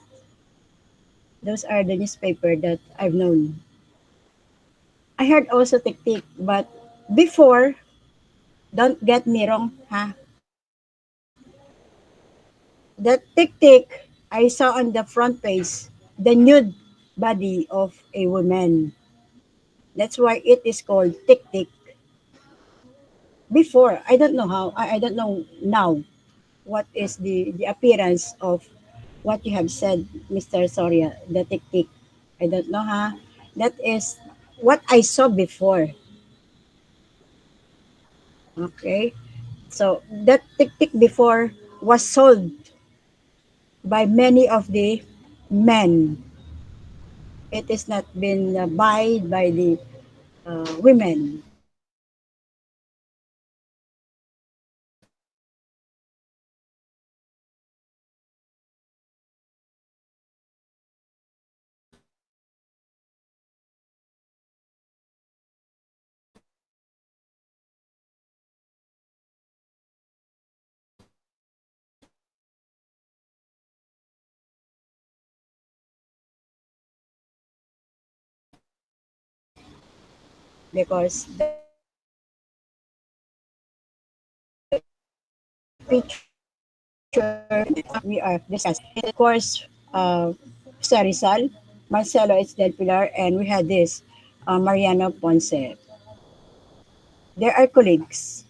Those are the newspaper that I've known. I heard also tik-tik, but before, don't get me wrong, ha? That tik-tik, I saw on the front page the nude body of a woman. That's why it is called tik-tik. Before, I don't know how, I don't know now what is the appearance of what you have said, Mr. Soria, the tik-tik. I don't know, ha? That is what I saw before. Okay? So that tik-tik before was sold by many of the men. It is not been bought by the women. Because the picture we are discussing, of course, Jose Rizal, Marcelo H. Del Pilar, and we had this Mariano Ponce. They are colleagues.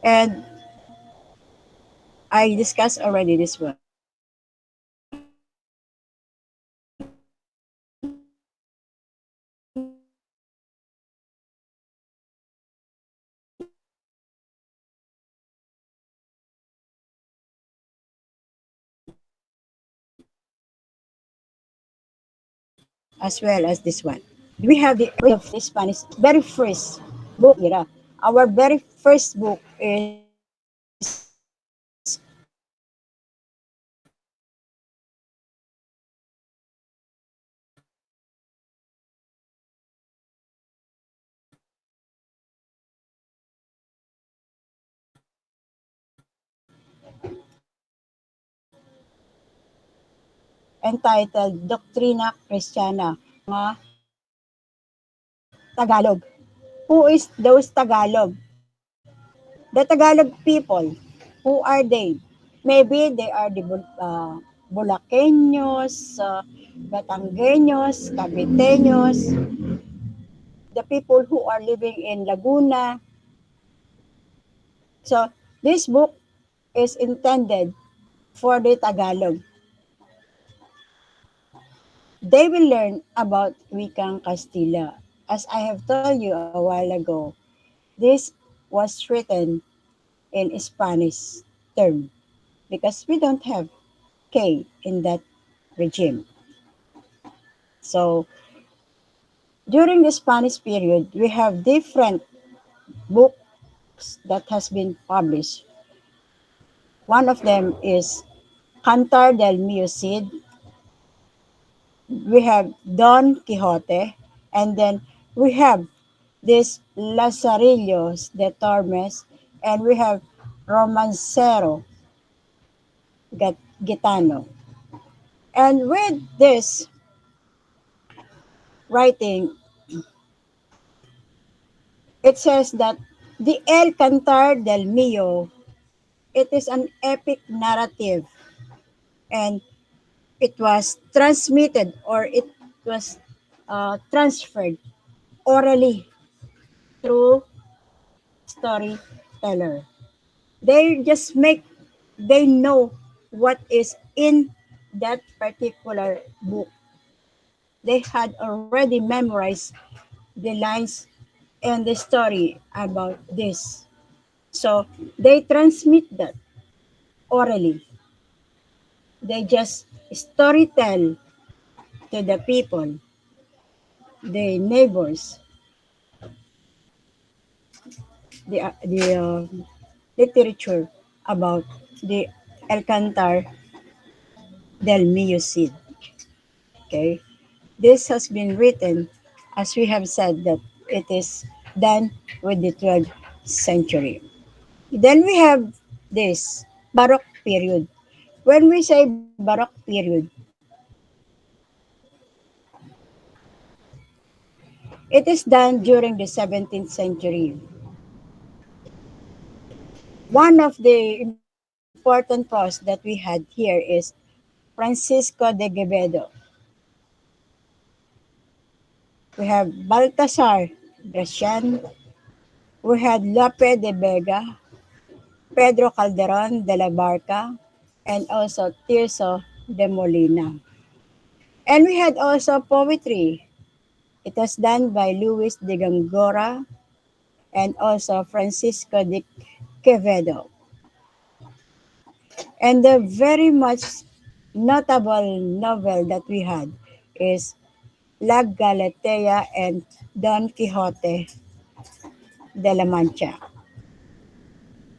And I discussed already this one. As well as this one. We have the of the Spanish very first book, Ira. Our very first book is entitled Doctrina Christiana, mga Tagalog. Who is those Tagalog? The Tagalog people. Who are they? Maybe they are the Bulaqueños, Batangueños, Caviteños, the people who are living in Laguna. So this book is intended for the Tagalog. They will learn about Wikang Castilla. As I have told you a while ago, this was written in Spanish term because we don't have K in that regime. So during the Spanish period, we have different books that has been published. One of them is Cantar del Mio Cid. We have Don Quixote, and then we have this Lazarillos de Tormes, and we have Romancero Gitano. And with this writing, it says that the El Cantar del Mio, it is an epic narrative, and it was transmitted or it was transferred orally through storyteller. They just make, they know what is in that particular book. They had already memorized the lines and the story about this. So they transmit that orally. They just storytell to the people, the neighbors, the literature about the El Cantar del Mio Cid. Okay, this has been written, as we have said, that it is done with the 12th century. Then we have this Baroque period. When we say Baroque period, It is done during the 17th century. One of the important posts that we had here is Francisco de Quevedo. We have Baltasar Gracian. We had Lope de Vega, Pedro Calderon de la Barca, and also Tirso de Molina. And we had also poetry. It was done by Luis de Gangora and also Francisco de Quevedo. And the very much notable novel that we had is La Galatea and Don Quixote de la Mancha.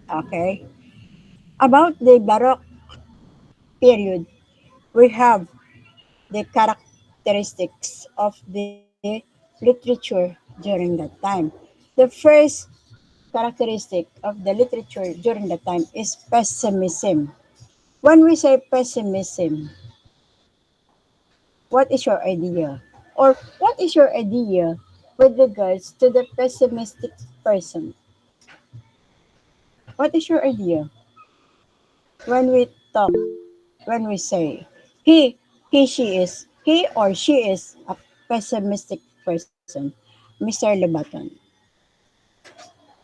Okay. About the Baroque period, we have the characteristics of the literature during that time. The first characteristic of the literature during that time is pessimism. When we say pessimism, what is your idea? Or what is your idea with regards to the pessimistic person? What is your idea when we talk, when we say he or she is a pessimistic person? Mr. Lebaton.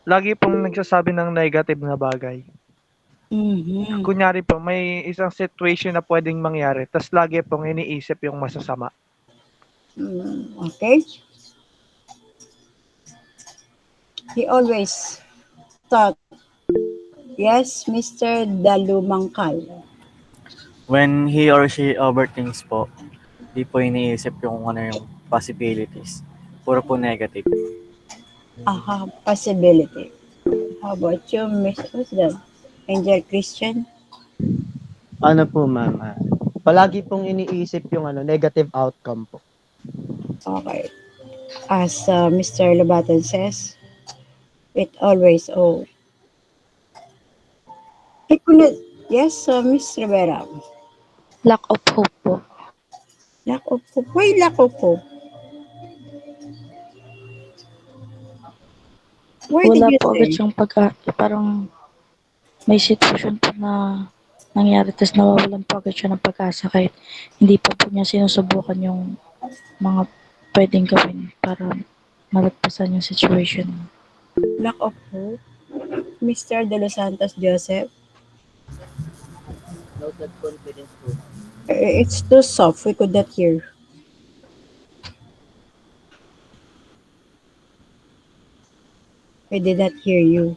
Lagi pong nagsasabi ng negative na bagay. Mhm. Kunyari po, may isang situation na pwedeng mangyari, tas lagi pong iniisip yung masasama. Okay. He always thought, yes, Mr. Dalumangkal. When he or she overthinks po, di po iniisip yung ano yung possibilities. Puro po negative. Aha, possibility. How about you, Miss what's that? Angel Christian? Ano po, ma'am? Palagi pong iniisip yung negative outcome po. Okay. As Mr. Lobaton says, it always, he couldn't, yes, Miss Rivera. Lack of hope po. Lack of hope. Why lack of hope? Why did Wala you po agad say? siyang parang may sitwasyon po na nangyari tapos nawawalan po agad siya ng pag-asa kahit hindi pa po niya sinusubukan yung mga pwedeng gawin para malagpasan yung situation. Lack of hope? Mr. De Los Santos Joseph? No self-confidence po. It's too soft. We could not hear. We did not hear you.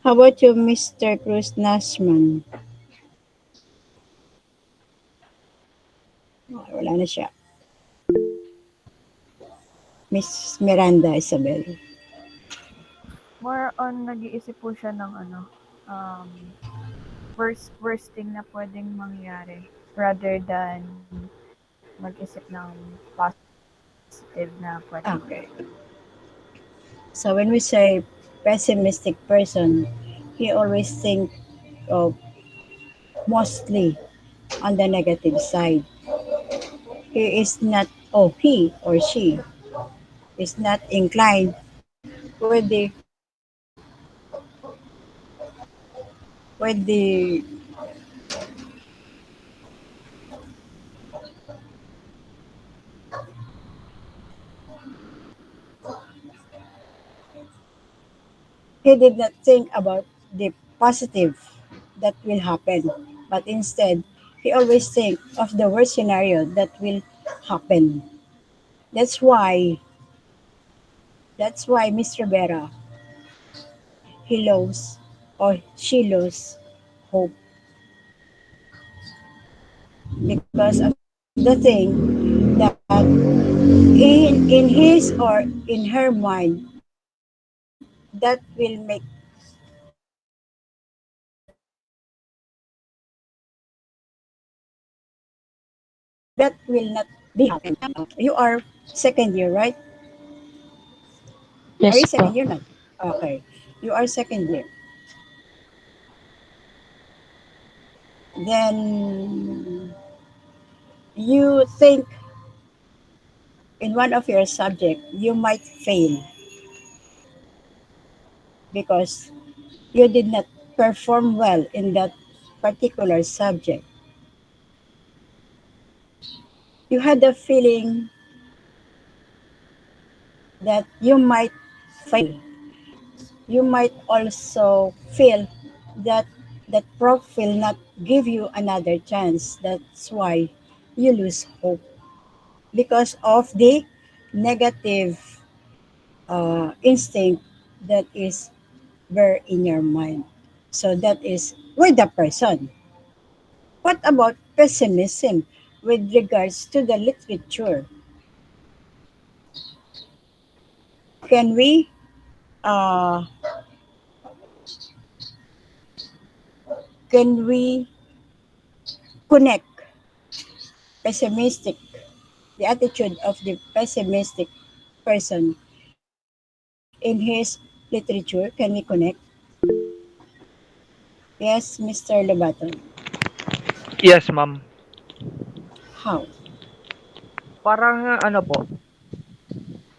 How about you, Mr. Cruz Nasman? Wala na siya. Miss Miranda Isabel. More on nag-iisip po siya ng worst thing na pwedeng mangyari rather than mag-isip ng positive na pwedeng. Okay. So when we say pessimistic person, he always think of mostly on the negative side. He is not, he or she is not inclined with the he did not think about the positive that will happen, but instead he always think of the worst scenario that will happen. That's why Miss Rivera, he lost or she lost hope because of the thing that in his or in her mind that will make that will not be happen. You are second year, right? Are Yes you po. second year? Not okay. You are second year. Then you think in one of your subject, you might fail because you did not perform well in that particular subject. You had the feeling that you might fail. You might also feel that that prof will not give you another chance. That's why you lose hope because of the negative instinct that is there in your mind. So that is with the person. What about pessimism with regards to the literature? Can we uh, can we connect pessimistic, the attitude of the pessimistic person in his literature? Can we connect? Yes, Mr. Lobato. Yes, ma'am. How? Parang ano po,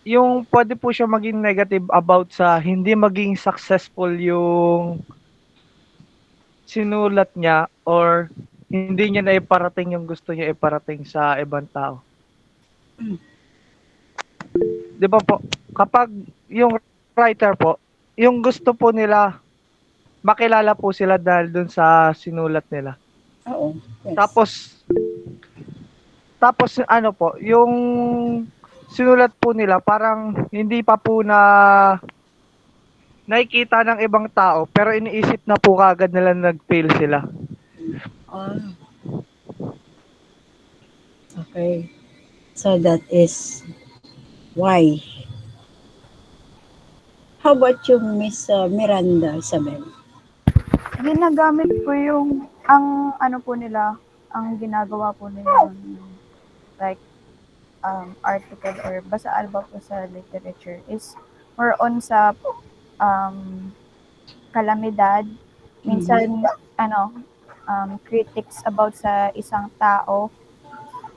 yung pwede po siya maging negative about sa hindi maging successful yung sinulat niya or hindi niya naiparating yung gusto niya iparating sa ibang tao. 'Di ba po, kapag yung writer po, yung gusto po nila makilala po sila dahil dun sa sinulat nila. Oo. Yes. Tapos ano po, yung sinulat po nila parang hindi pa po na nakikita ng ibang tao pero iniisip na po kagad nila nag-fail sila. Ah. Okay. So that is why. How about you, Miss Miranda Isabel? Ginagamit po yung, ang ano po nila, ang ginagawa po nila, like, article or basaan ba po sa literature is more on sa kalamidad. Minsan, critics about sa isang tao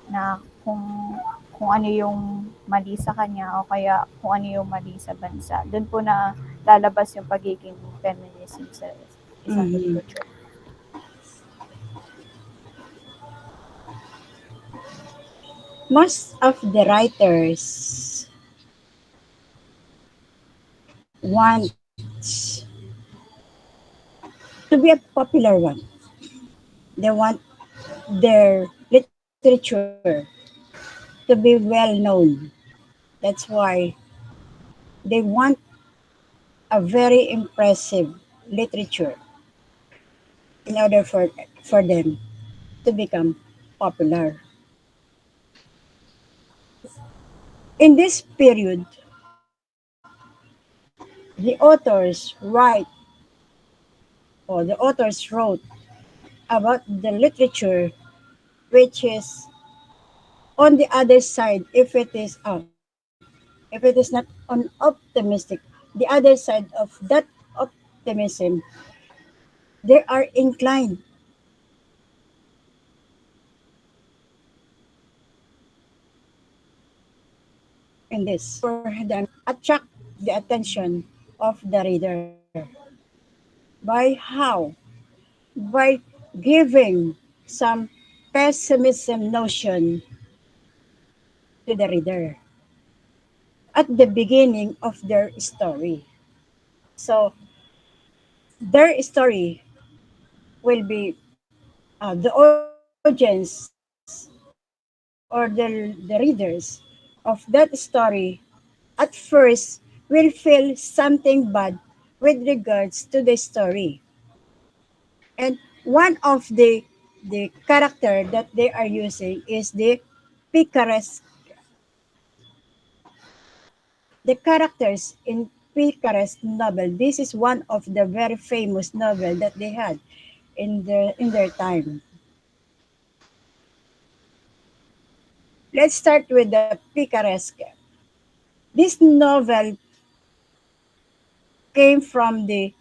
na kung ano yung mali sa kanya o kaya kung ano yung mali sa bansa. Doon po na lalabas yung pagiging feminism sa isang literature. Most of the writers want to be a popular one. They want their literature to be well known. That's why they want a very impressive literature in order for them to become popular. In this period, the authors wrote about the literature which is on the other side. If it is not on optimistic, the other side of that optimism, they are inclined in this for them attract the attention of the reader. By how? By giving some pessimism notion to the reader at the beginning of their story. So their story will be the audience or the readers of that story at first will feel something bad with regards to the story. And one of the character that they are using is the picaresque. The characters in picaresque novel. This is one of the very famous novel that they had in their time. Let's start with the picaresque. This novel came from the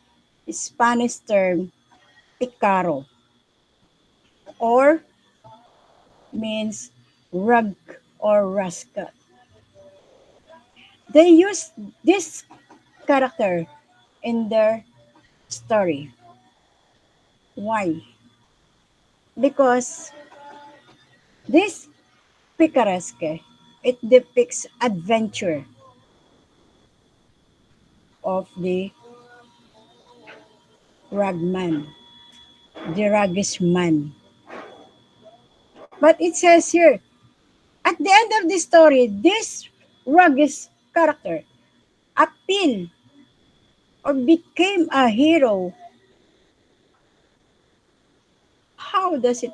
Spanish term picaro, or means rug or rascal. they use this character in their story. Why? Because this picaresque, it depicts adventure of the ragman, the raggish man. But it says here, at the end of the story, this raggish character appealed or became a hero. How does it?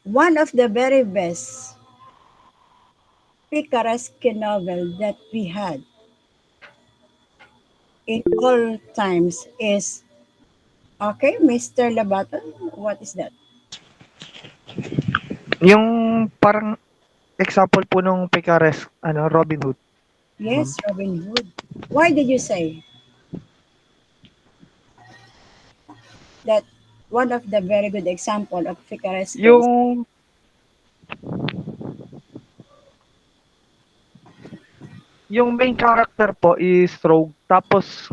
One of the very best picaresque novel that we had in all times is, okay, Mr. Labaton, what is that? Yung parang example po nung Picaresque, Robin Hood. Yes, Robin Hood. Why did you say that one of the very good example of picaresque is yung main character po is rogue, tapos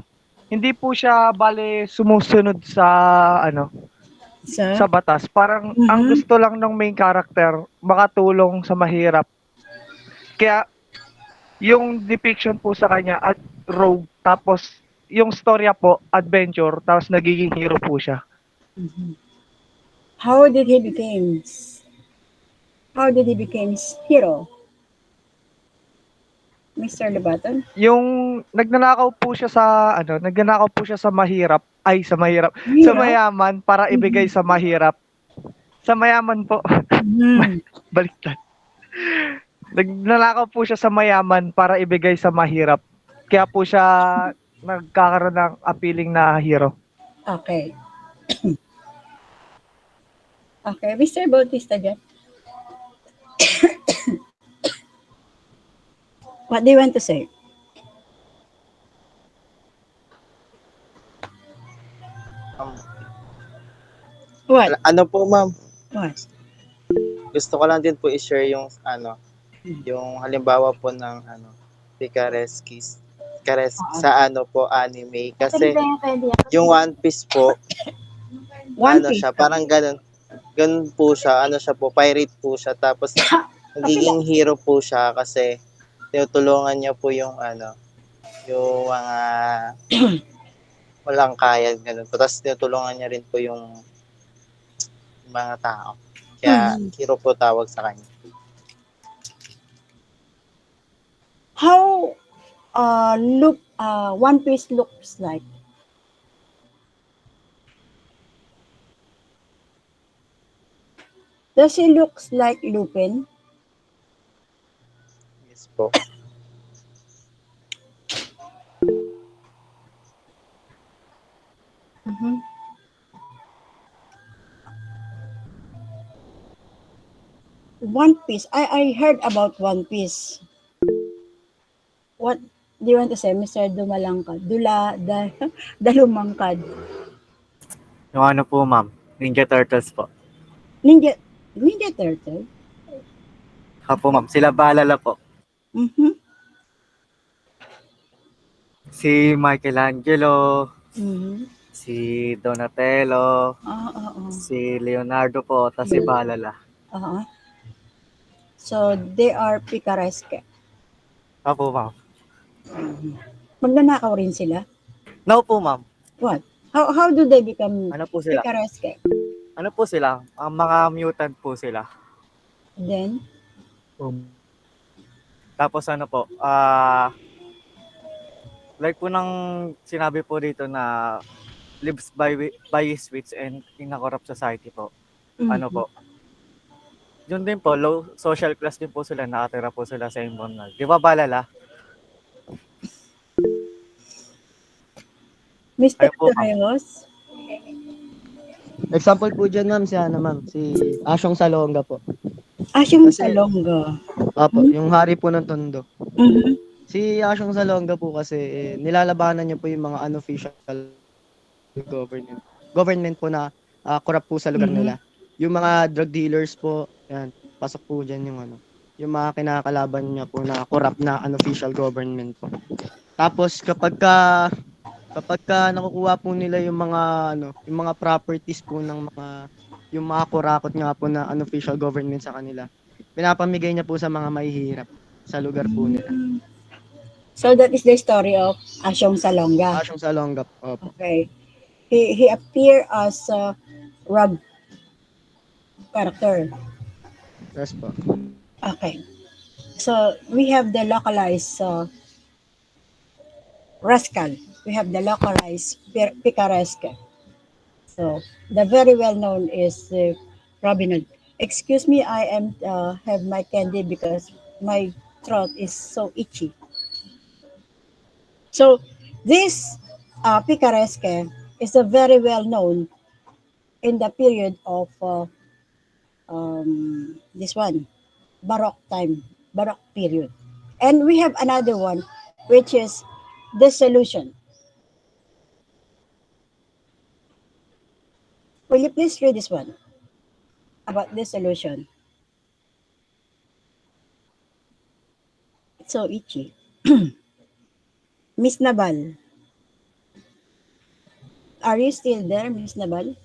hindi po siya bale sumusunod sa sa batas. Parang ang gusto lang ng main character makatulong sa mahirap. Kaya yung depiction po sa kanya at rogue, tapos yung storya po adventure, tapos nagiging hero po siya. How did he become hero? Mr. Labaton? Yung nagnanakaw po siya sa mahirap, sa mayaman para ibigay sa mahirap. Sa mayaman po. Baliktad. Nagnanakaw po siya sa mayaman para ibigay sa mahirap. Kaya po siya nagkakaroon ng appealing na hero. Okay. Okay, Mr. Bautista dyan. What do you want to say? What? Ano po, ma'am? What? Gusto ko lang din po i-share yung yung halimbawa po ng picaresque sa anime kasi yung One Piece po siya parang ganun po siya, siya po, pirate po siya, tapos nagiging hero po siya kasi tinutulungan niya po yung yung mga walang kaya, ganun po. Tapos tinutulungan niya rin po yung mga tao. Kaya hero po tawag sa kanya. How One Piece looks like? Does he looks like Lupin? Yes po. One Piece. I heard about One Piece. What do you want to say, Mr. Dumalangkad? Dalumangkad. Yung ano po, ma'am? Ninja Turtles po. Ninja Turtle? Opo, ma'am. Sila Balala po. Si Michelangelo, si Donatello, si Leonardo po, tapos si Balala. So, they are picaresque. Opo, ma'am. Magnanakaw rin sila? No po, ma'am. What? How do they become Ano po sila? picaresque? Ano po sila? Mga mutant po sila. Then? Tapos ano po, like po ng sinabi po dito na lives by his wits and in a corrupt society po. Ano po? Yun din po, low social class din po sila, nakatira po sila sa Immortal. Di ba Balala? Mr. Torreos? Example po dyan, ma'am, si Asyong Salonga po. Asyong Salonga? Opo, yung hari po ng Tondo. Si Asyong Salonga po kasi, nilalabanan niya po yung mga unofficial government po na corrupt po sa lugar nila. Yung mga drug dealers po, yan, pasok po dyan yung yung mga kinakalaban niya po na corrupt na unofficial government po. Tapos kapag ka nakukuha po nila yung mga yung mga properties po ng yung mga kurakot nga po na unofficial government sa kanila, pinapamigay niya po sa mga mahihirap sa lugar po nila. So that is the story of Asyong Salonga. Asyong Salonga po. Okay. He appeared as a Rob character. Yes po. Okay. So we have the localized rascal. We have the localized picaresque. So the very well known is Robin Hood. Excuse me, I am have my candy because my throat is so itchy. So this picaresque is a very well known in the period of this one, Baroque time, Baroque period. And we have another one, which is dissolution. Will you please read this one about dissolution? It's so itchy. Miss Nabal. Are you still there, Miss Nabal?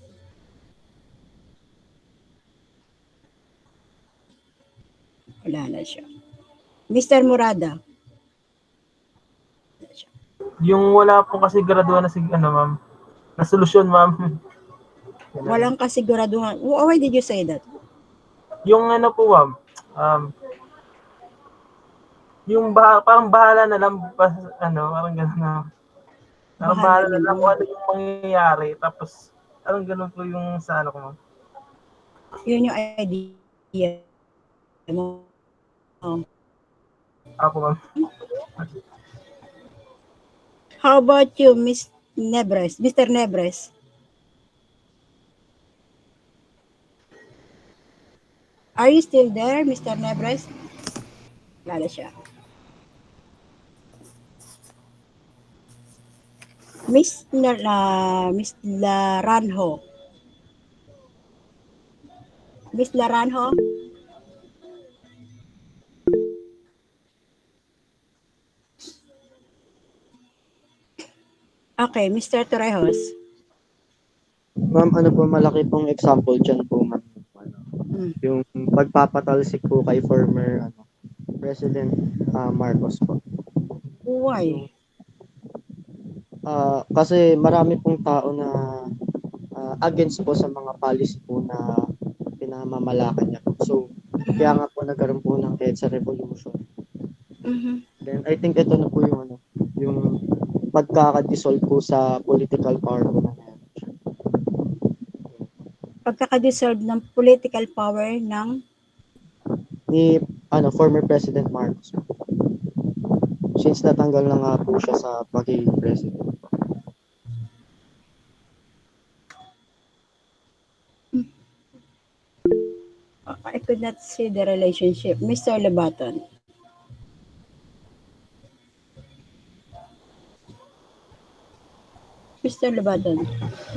Wala na siya. Mr. Murada. Yung wala po kasi graduan na ma'am. Na solusyon, ma'am. Walang kasiguraduhan. Why did you say that? Yung po, ma'am. Yung parang bahala na lang parang gano'n na. Parang bahala na lang kung ano yung mangyayari. Tapos, parang gano'n po yung sa ko, ma'am. Yun yung idea mo. Ako, ma'am. How about you, Miss Nebres? Mr. Nebres? Are you still there, Mr. Nebres? Wala siya. Miss Laranjo. Miss Laranjo? Okay, Mr. Torrejos. Ma'am, malaki pong example dyan po, ma'am. Yung pagpapatalsik po kay former President Marcos po. Why? Kasi marami pong tao na against po sa mga policy po na pinamamalakan niya po. So, kaya nga po nagkaroon po ng EDSA Revolution. Then, I think ito na po yung pagkakadissolve po sa political power po na meron siya. Pagkakadissolve ng political power ni former President Marcos. Since natanggal na nga po siya sa pagiging president. I could not see the relationship. Mr. Labaton. Mr. Labaton,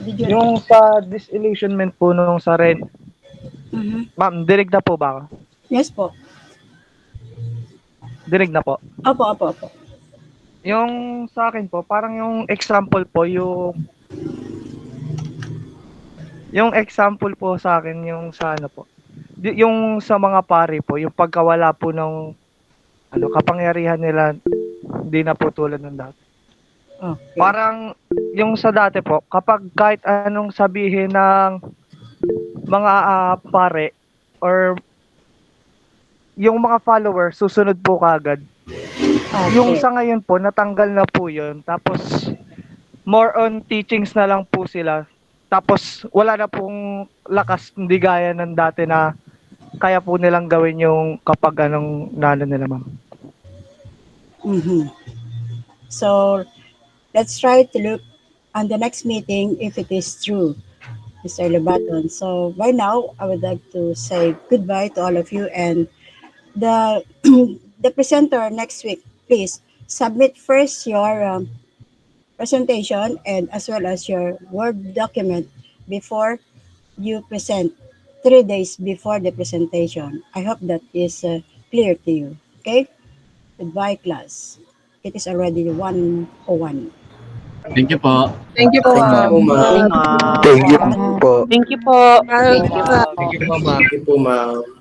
did you... Yung sa disillusionment po nung sa red. Ma'am, dinig na po ba ako? Yes po. Dinig na po. Opo. Yung sa akin po, parang yung example po, yung example po sa akin, yung sa po, yung sa mga pari po, yung pagkawala po ng kapangyarihan nila, hindi na po tulad ng dati. Okay. Parang yung sa dati po, kapag kahit anong sabihin ng mga pare or yung mga followers, susunod po kagad. Okay. Yung sa ngayon po, natanggal na po yun. Tapos, more on teachings na lang po sila. Tapos, wala na pong lakas, hindi gaya ng dati na kaya po nilang gawin yung kapag nalo nila, ma'am. So, let's try to look on the next meeting if it is true, Mr. Labaton. So, by now, I would like to say goodbye to all of you, and the presenter next week, please submit first your presentation and as well as your Word document before you present, 3 days before the presentation. I hope that is clear to you. Okay? Goodbye, class. It is already 1:01. Thank you po. Thank you po, ma'am. Thank you, ma'am. Thank you po. Thank you po. Thank you po. Thank you po, ma'am. Thank you po, ma'am.